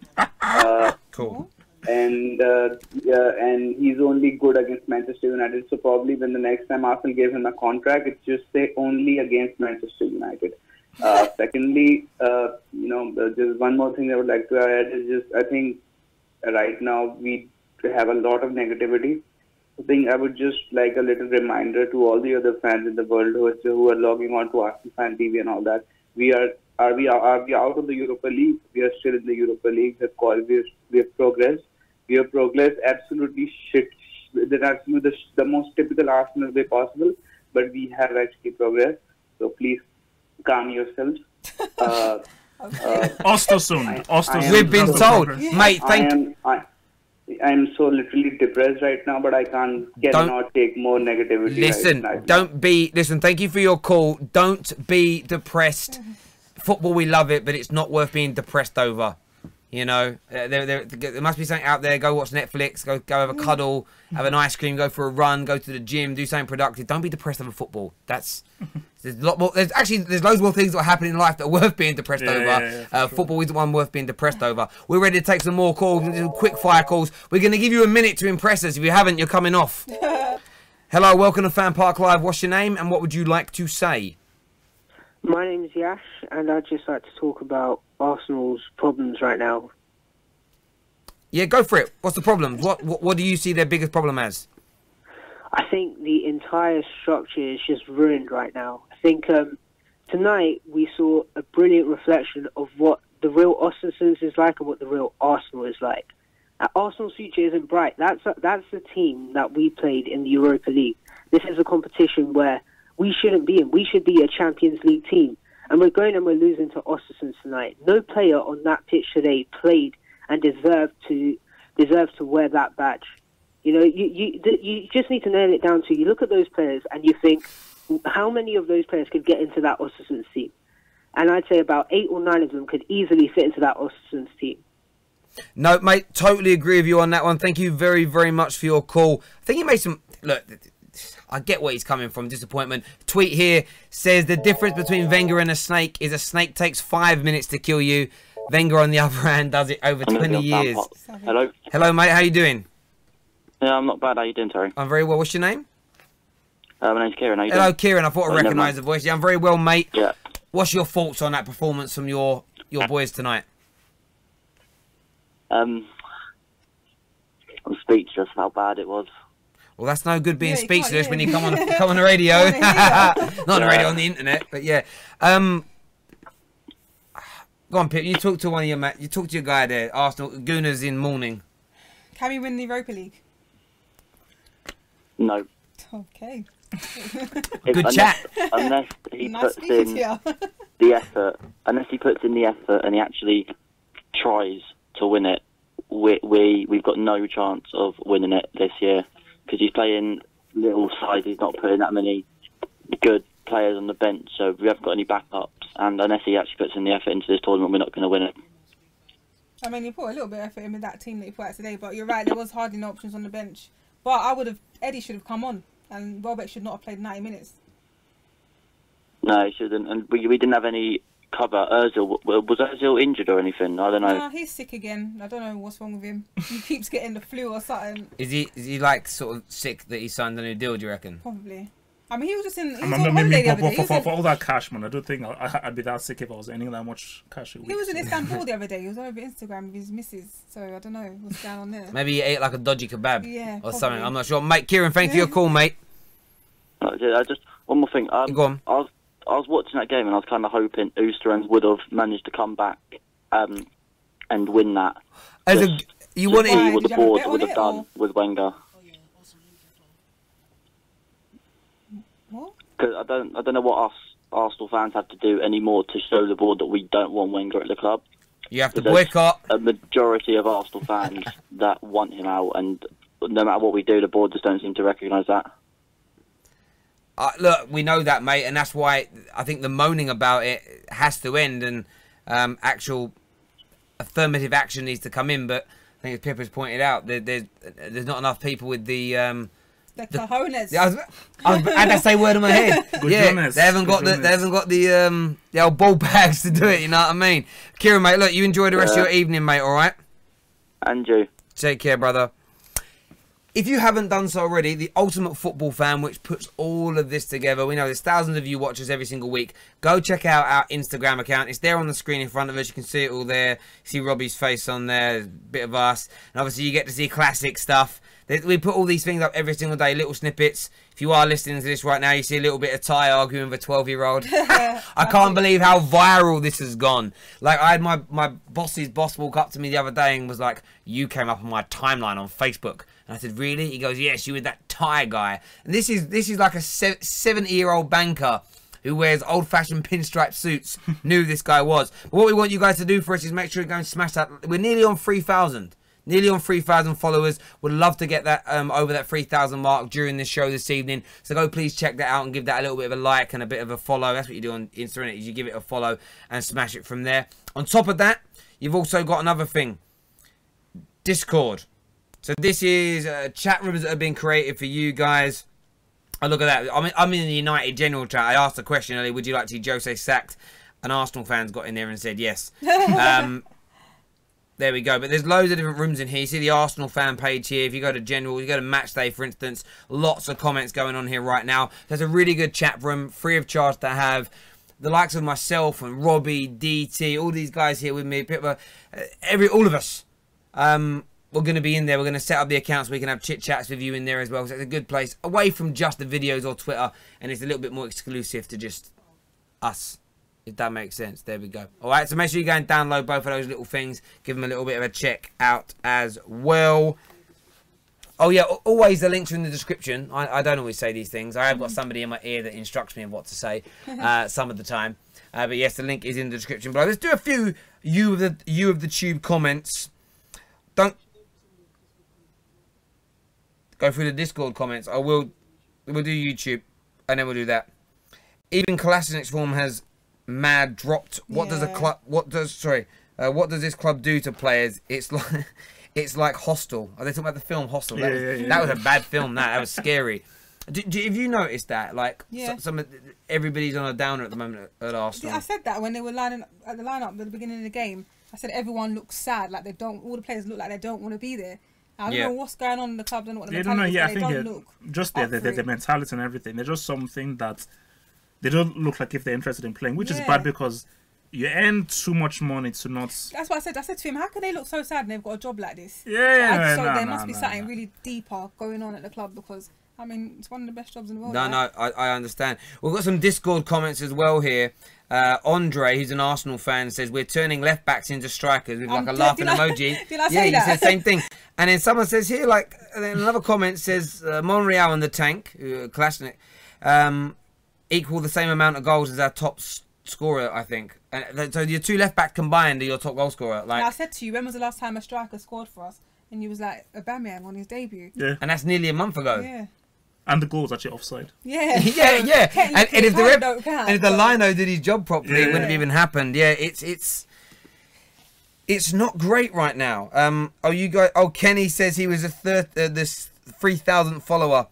Cool. And he's only good against Manchester United. So probably when the next time Arsenal gave him a contract, it's just say only against Manchester United. Secondly, there's one more thing I would like to add is just I think right now we have a lot of negativity, I think I would just like a little reminder to all the other fans in the world who are logging on to Arsenal Fan TV and all that. We are we out of the Europa League? We are still in the Europa League. We have progressed. We have progressed absolutely shit. That's absolutely the most typical Arsenal way possible. But we have actually progressed. So please calm yourselves. Oestersunds. We've been told, mate. Thank you. I'm so literally depressed right now, but I cannot take more negativity. Listen, listen, thank you for your call. Don't be depressed. Football, we love it, but it's not worth being depressed over. You know, there must be something out there. Go watch Netflix, go have a cuddle, have an ice cream, go for a run, go to the gym, do something productive. Don't be depressed over football. There's a lot more. There's loads more things that happen in life that are worth being depressed over. Football isn't one worth being depressed over. We're ready to take some more calls, quick fire calls. We're going to give you a minute to impress us. If you haven't, you're coming off. Hello, welcome to FanPark Live. What's your name and what would you like to say? My name's Yash, and I'd just like to talk about Arsenal's problems right now. Yeah, go for it. What's the problem? What do you see their biggest problem as? I think the entire structure is just ruined right now. I think tonight we saw a brilliant reflection of what the real Oestersunds is like and what the real Arsenal is like. Arsenal's future isn't bright. That's the team that we played in the Europa League. This is a competition where we shouldn't be in. We should be a Champions League team. And we're going and we're losing to Oestersunds tonight. No player on that pitch today played and deserved to wear that badge. You know, you just need to nail it down to, you look at those players and you think, how many of those players could get into that Oestersunds team? And I'd say about 8 or 9 of them could easily fit into that Oestersunds team. No, mate, totally agree with you on that one. Thank you very, very much for your call. I think you made some... Look, I get where he's coming from, disappointment. Tweet here says the difference between Wenger and a snake is a snake takes 5 minutes to kill you. Wenger, on the other hand, does it over 20 years. Hello. Hello, mate. How you doing? Yeah, I'm not bad. How you doing, Terry? I'm very well. What's your name? My name's Kieran. How you Hello, doing? Kieran. I thought I recognised the voice. Yeah, I'm very well, mate. Yeah. What's your thoughts on that performance from your boys tonight? I'm speechless how bad it was. Well, that's no good being speechless when you come on the radio. Not on the radio, on the internet, but yeah. Go on, Pip. You talk to one of your you talk to your guy there. Arsenal Gooners in mourning. Can we win the Europa League? No. Okay. Good chat. Unless he puts in the effort, and he actually tries to win it, we've got no chance of winning it this year. Because he's playing little sides, he's not putting that many good players on the bench, so we haven't got any backups. And unless he actually puts in the effort into this tournament, we're not going to win it. I mean, you put a little bit of effort in with that team that you put out today, but you're right, there was hardly no options on the bench. But Eddie should have come on, and Welbeck should not have played 90 minutes. No, he shouldn't. And we didn't have any cover. Ozil, was Ozil injured or anything? I don't know. No, he's sick again. I don't know what's wrong with him. He keeps getting the flu or something. Is he like sort of sick that he signed a new deal, do you reckon? Probably. I mean, he was just in. He was on holiday the other day. For all that cash, man, I don't think I'd be that sick if I was earning that much cash a week. He was in Istanbul the other day. He was over Instagram with his missus. So I don't know what's going on there. Maybe he ate like a dodgy kebab. Yeah, or something. I'm not sure. Mate, Kieran, thanks for your call, mate. Just one more thing. Go on. I was watching that game and I was kind of hoping Oestersunds would have managed to come back and win that. You wanted see what the board would have done with Wenger. What? Because I don't know what us Arsenal fans have to do anymore to show the board that we don't want Wenger at the club. You have to boycott. A majority of Arsenal fans that want him out, and no matter what we do, the board just don't seem to recognise that. Look, we know that, mate, and that's why I think the moaning about it has to end, and actual affirmative action needs to come in. But I think, as Pippa's pointed out, there's not enough people with the cojones. I had that same word in my head. Yeah, they haven't got the old ball bags to do it. You know what I mean? Kieran, mate, look, you enjoy the rest of your evening, mate. All right. And you. Take care, brother. If you haven't done so already, the Ultimate Football Fan, which puts all of this together, we know there's thousands of you watch us every single week. Go check out our Instagram account. It's there on the screen in front of us. You can see it all there. See Robbie's face on there, a bit of us. And obviously you get to see classic stuff. We put all these things up every single day, little snippets. If you are listening to this right now, you see a little bit of Ty arguing with a 12-year-old. I can't believe how viral this has gone. Like, I had my boss's boss walk up to me the other day and was like, you came up on my timeline on Facebook. And I said, really? He goes, yes, you were that Ty guy. And this is like a 70-year-old banker who wears old-fashioned pinstripe suits knew who this guy was. But what we want you guys to do for us is make sure you go and smash that. We're nearly on 3,000. Nearly on 3,000 followers. Would love to get that over that 3,000 mark during this show this evening. So go please check that out and give that a little bit of a like and a bit of a follow. That's what you do on Instagram, is you give it a follow and smash it from there. On top of that, you've also got another thing. Discord. So this is chat rooms that have been created for you guys. Oh, look at that. I'm in the United General chat. I asked a question earlier, would you like to see Jose sacked? And Arsenal fans got in there and said yes. There we go. But there's loads of different rooms in here. You see the Arsenal fan page here. If you go to General, you go to Match Day, for instance. Lots of comments going on here right now. There's a really good chat room, free of charge to have. The likes of myself and Robbie, DT, all these guys here with me. All of us. We're going to be in there. We're going to set up the accounts so we can have chit-chats with you in there as well. So it's a good place away from just the videos or Twitter. And it's a little bit more exclusive to just us. If that makes sense. There we go. All right, so make sure you go and download both of those little things. Give them a little bit of a check out as well. Oh, yeah, always the links are in the description. I don't always say these things. I have got somebody in my ear that instructs me on what to say some of the time. But, yes, the link is in the description below. Let's do a few you of the Tube comments. Don't go through the Discord comments. We'll do YouTube, and then we'll do that. Even Kolasinac form has... mad dropped. What does a club? What does this club do to players? It's like Hostel. Are they talking about the film Hostel? That was a bad film. That was scary. Have you noticed that? Like, everybody's on a downer at the moment at Arsenal. I said that when they were lining up at the lineup at the beginning of the game. I said everyone looks sad. Like all the players look like they don't want to be there. I don't know what's going on in the club. I don't know what the mentality is. I think just the mentality and everything. They're just something that. They don't look like if they're interested in playing, which is bad because you earn too much money to not... That's what I said. I said to him, how can they look so sad and they've got a job like this? There must be something really deeper going on at the club because, I mean, it's one of the best jobs in the world. I understand. We've got some Discord comments as well here. Andre, who's an Arsenal fan, says, we're turning left-backs into strikers with like a laughing emoji. Did I say that? He said the same thing. And then someone says here, like, another comment says, Monreal and the Tank, Kolasinac, equal the same amount of goals as our top scorer, I think. And so your two left back combined are your top goal scorer. Like, I said to you, when was the last time a striker scored for us? And you was like, Aubameyang on his debut. Yeah. And that's nearly a month ago. Yeah. And the goal was actually offside. Yeah. yeah. And if the Lino did his job properly, it wouldn't have even happened. Yeah, it's not great right now. Kenny says he was this 3,000th follower.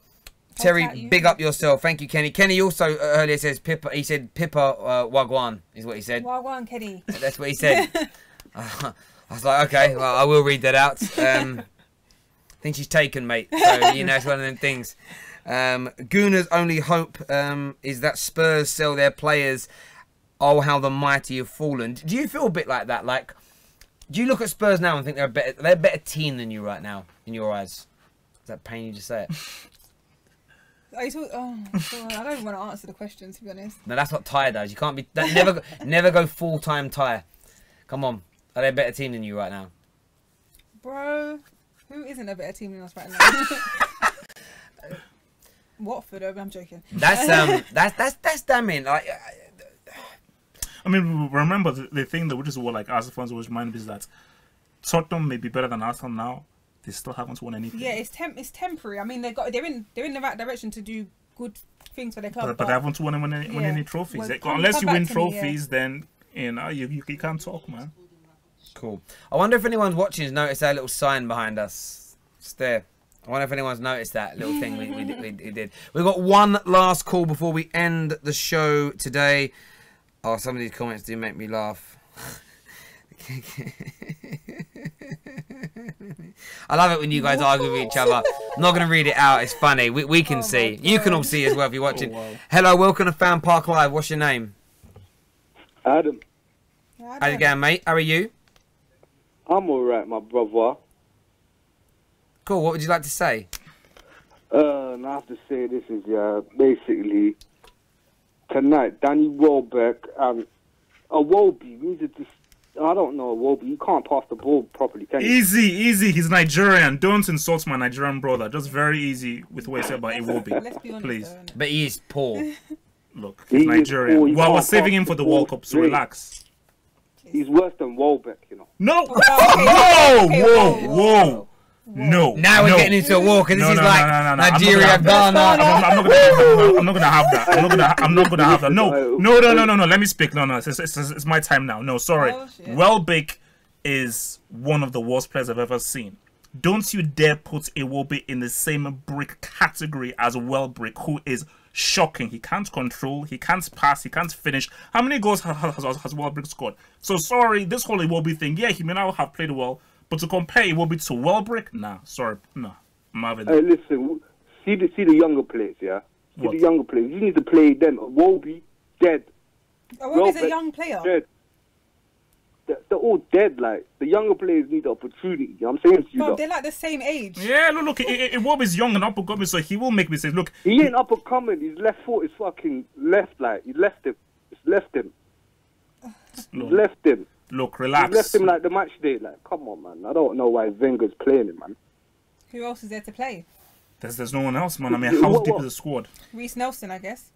Terry, big up yourself. Thank you, Kenny. Kenny also earlier says Pippa. He said Pippa Wagwan is what he said. Wagwan, Kenny. That's what he said. I was like, okay, well, I will read that out. I think she's taken, mate. So, you know, it's one of them things. Gooner's only hope is that Spurs sell their players. Oh, how the mighty have fallen. Do you feel a bit like that? Like, do you look at Spurs now and think they're a better team than you right now, in your eyes? Does that pain you to say it? I don't even want to answer the question, to be honest. No, that's what Ty does. You can't be... never go full-time Ty. Come on. Are they a better team than you right now? Bro, who isn't a better team than us right now? Watford, I'm joking. That's damning. Like, I mean, remember the thing that which is what like Arsenal fans always remind me is that Tottenham may be better than Arsenal now. They still haven't won anything. Yeah, it's temporary. I mean, they're in the right direction to do good things for their club. But they haven't won any trophies. Well, unless you win trophies, then you know you can't talk, man. Cool. I wonder if anyone's watching has noticed that little sign behind us. It's there. I wonder if anyone's noticed that little thing we did. We've got one last call before we end the show today. Oh, some of these comments do make me laugh. I love it when you guys argue with each other. I'm not going to read it out. It's funny. We can see. You can all see as well if you're watching. Wow. Hello, welcome to FanPark Live. What's your name? Adam. How you going, mate? How are you? I'm alright, my brother. Cool. What would you like to say? And I have to say this is basically tonight. Danny Welbeck and Iwobi. We need to just. I don't know Iwobi. You can't pass the ball properly, can you? Easy. He's Nigerian. Don't insult my Nigerian brother. Just very easy with what you said about Iwobi, please. But he is poor. Look, he's Nigerian. Well, we're saving him for the World Cup, so relax. He's worse than Welbeck, you know. No! Whoa! No. Now we're getting into a war because this is like Nigeria, Ghana. I'm not gonna have that. I'm not gonna have that. No. Let me speak. No. It's my time now. No, sorry. Welbeck is one of the worst players I've ever seen. Don't you dare put Iwobi in the same brick category as Welbeck, who is shocking. He can't control, he can't pass, he can't finish. How many goals has Welbeck scored? So sorry, this whole Iwobi thing, yeah, he may not have played well, but to compare Iwobi to Welbeck, nah, sorry, no. Marvin. Hey, listen, see the younger players, yeah? See the younger players. You need to play them. Iwobi, dead. Iwobi's a young player. Dead. They're all dead. Like, the younger players need the opportunity. You know what I'm saying to you? No, they're like the same age. Yeah, look, Iwobi's young and up and coming, so he will make mistakes. Look, he ain't up and coming. His left foot is fucking left. Like, he left him. It's left him. Look, left him. Look, relax. He left him like the match day. Like, come on, man. I don't know why Wenger's playing him, man. Who else is there to play? There's no one else, man. I mean, how deep is the squad? Reece Nelson, I guess.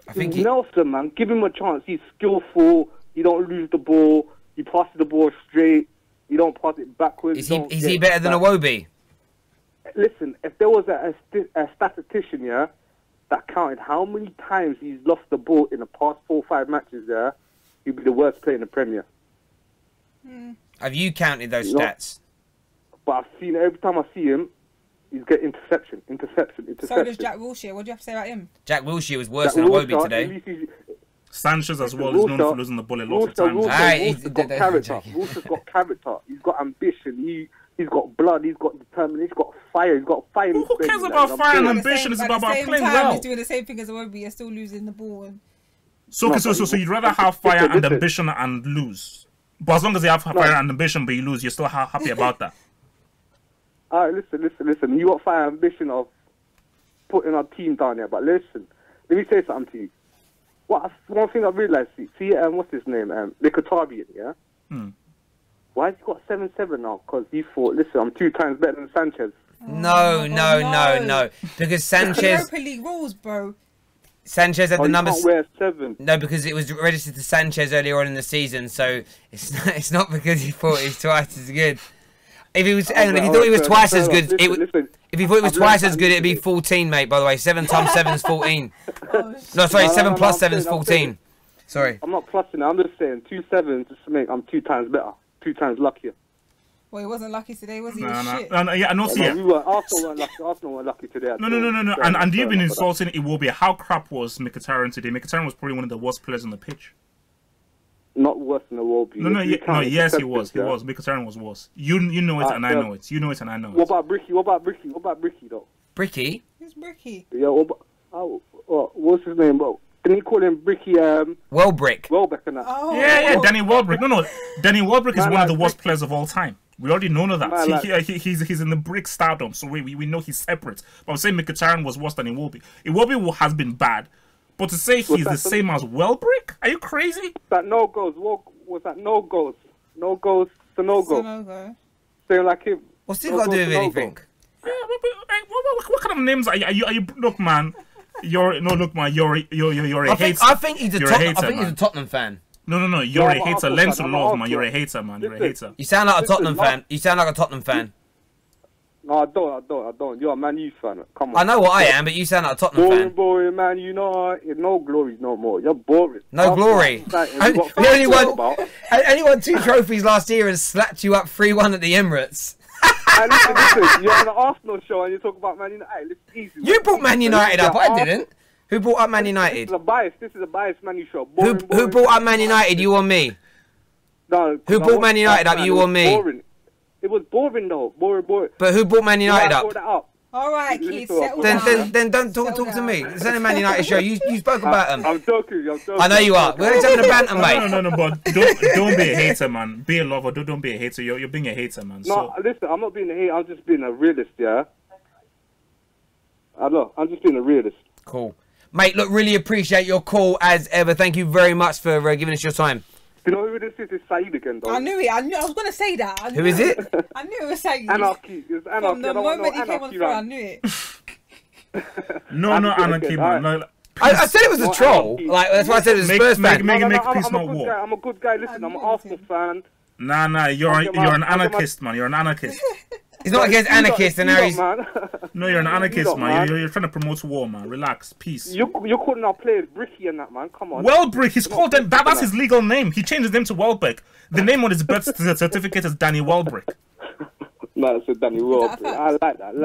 I think Nelson, man. Give him a chance. He's skillful. He don't lose the ball. He passes the ball straight. You don't pass it backwards. Is he better than Iwobi? Listen, if there was a statistician, yeah, that counted how many times he's lost the ball in the past 4 or 5 matches, yeah, he'd be the worst player in the Premier. Have you counted those stats? But I've seen every time I see him, he's getting interception. So does Jack Wilshere. What do you have to say about him? Jack Wilshere was worse than Iwobi today. Sanchez as well is known for losing the ball a lot of times. He's got character. Wilshere's got character. He's got ambition. He's got blood. He's got determination. He's got fire. He's got fire. Who cares about fire and ambition? It's about playing well. He's doing the same thing as Iwobi. You're still losing the ball. So you'd rather have fire and ambition and lose? But as long as you have fire and ambition but you lose, you're still happy about that? Alright, listen. You got fire and ambition of putting our team down here, but listen, let me say something to you. One thing I realised, see, what's his name? Mkhitaryan, yeah? Why has he got 7-7 now? Because he thought, listen, I'm 2 times better than Sanchez. No. Because Sanchez... Europa League rules, bro. Sanchez had the numbers. Can't wear 7. No, because it was registered to Sanchez earlier on in the season, so it's not because he thought he was twice as good. If he was, if he thought he was twice as good, if he thought it was twice as good, it'd be 14, mate. By the way, 7 times 7 is 14. No, sorry, 7 plus 7 is 14. Sorry. I'm not plussing it. I'm just saying 2 7s just to make I'm 2 times better, 2 times luckier. Well, he wasn't lucky today, was he? No. Arsenal weren't lucky today. No. And you've been insulting Iwobi. How crap was Mkhitaryan today? Mkhitaryan was probably one of the worst players on the pitch. Not worse than Iwobi. Yes, he was. Mkhitaryan was worse. You know it and I know it. You know it and I know it. What about Bricky? What about Bricky though? Bricky? Who's Bricky? Yeah. What's his name, bro? Didn't he call him Bricky? Welbeck. And that. Oh. Yeah. Danny Welbeck. No. Danny Welbeck is one of the worst players of all time. We already know that. He's in the brick stardom, so we know he's separate. But I'm saying Mkhitaryan was worse than Iwobi. Iwobi has been bad, but to say he's the same as Welbeck? Are you crazy? That no goals. Was that no goals? No goals to no goal. Saying like him. What's he got to do with anything? Yeah, what kind of names are you? Look, man. You're a hater. I think he's a Tottenham fan. No. You're a hater. Learn to love, man. You're a hater, man. You're a hater. You sound like a Tottenham fan. You sound like a Tottenham fan. No, I don't. You're a Man U fan. Come on. I know what I am, but you sound like a Tottenham fan. Boring, man. You know, no glory no more. You're boring. No glory. Only won 2 trophies last year and slapped you up 3-1 at the Emirates. Listen, you're on an Arsenal show and you talk about Man United. Hey, listen, easy. You brought Man United up. I didn't. Who brought up Man United? This is a biased Man U show. Who brought up Man United? You or me? No. Who brought Man United up? You or me? Boring. It was boring though. Boring. But who brought Man United up? All right, kids. Then don't talk to me. It's only a Man United show. You spoke about them. I'm joking. I know you are. We're just having a banter, mate. No, but don't be a hater, man. Be a lover. Don't be a hater. You're being a hater, man. No, listen, I'm not being a hater. I'm just being a realist, yeah? I know. I'm just being a realist. Cool. Mate, look, really appreciate your call as ever. Thank you very much for giving us your time. You know who this is? It's Saeed again, though. I knew it. I was going to say that. Who is it? I knew it was Saeed. Anarchy. It's anarchy. From the moment he came on through, I knew it. No, anarchy, man. No, I said it was a troll. Like, that's why I said it was a Spurs fan. Make peace, not war. I'm a good guy. Listen, I'm an Arsenal fan. Nah, you're an anarchist, man. You're an anarchist. He's not against anarchists, and now he's... No, you're an anarchist, man. You're trying to promote war, man. Relax, peace. You're calling our players Bricky and that, man. Come on. Welbeck, he's called them. That's his legal name. He changed his name to Welbeck. The name on his birth certificate is Danny Welbeck. No, it's Danny Welbeck. I like that.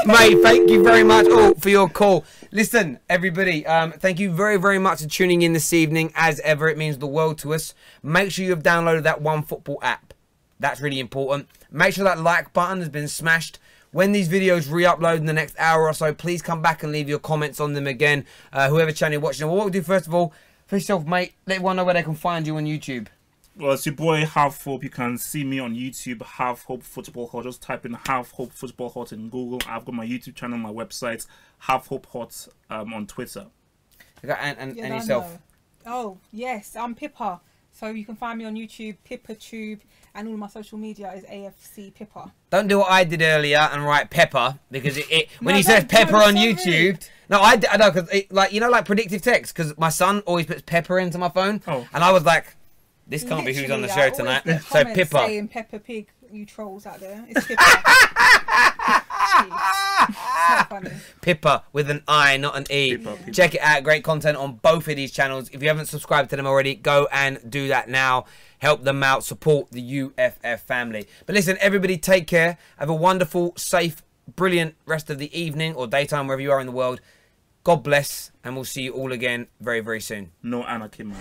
Mate, thank you very much for your call. Listen, everybody, thank you very, very much for tuning in this evening. As ever, it means the world to us. Make sure you have downloaded that OneFootball app. That's really important. Make sure that like button has been smashed. When these videos re-upload in the next hour or so, please come back and leave your comments on them again. Whoever channel you're watching. Well, what we'll do first of all, for yourself, mate, let everyone know where they can find you on YouTube. Well, it's your boy Half Hope. You can see me on YouTube, Half Hope Football Hot. Just type in Half Hope Football Hot in Google. I've got my YouTube channel, my website, Half Hope Hot on Twitter. And yourself? Oh, yes, I'm Pippa. So you can find me on YouTube, PippaTube, and all my social media is AFC Pippa. Don't do what I did earlier and write Pepper, because when he says Pepper on YouTube... Rude. No, I know, because like predictive text, because my son always puts Pepper into my phone, and I was like, this can't be who's on the show tonight. So Pippa. Saying Peppa Pig, you trolls out there. It's Pippa. So funny. Pippa with an I, not an E. Pippa. Check it out. Great content on both of these channels. If you haven't subscribed to them already, go and do that now. Help them out. Support the UFF family. But listen, everybody, take care. Have a wonderful, safe, brilliant rest of the evening or daytime, wherever you are in the world. God bless, and we'll see you all again very, very soon. No anarchy, man.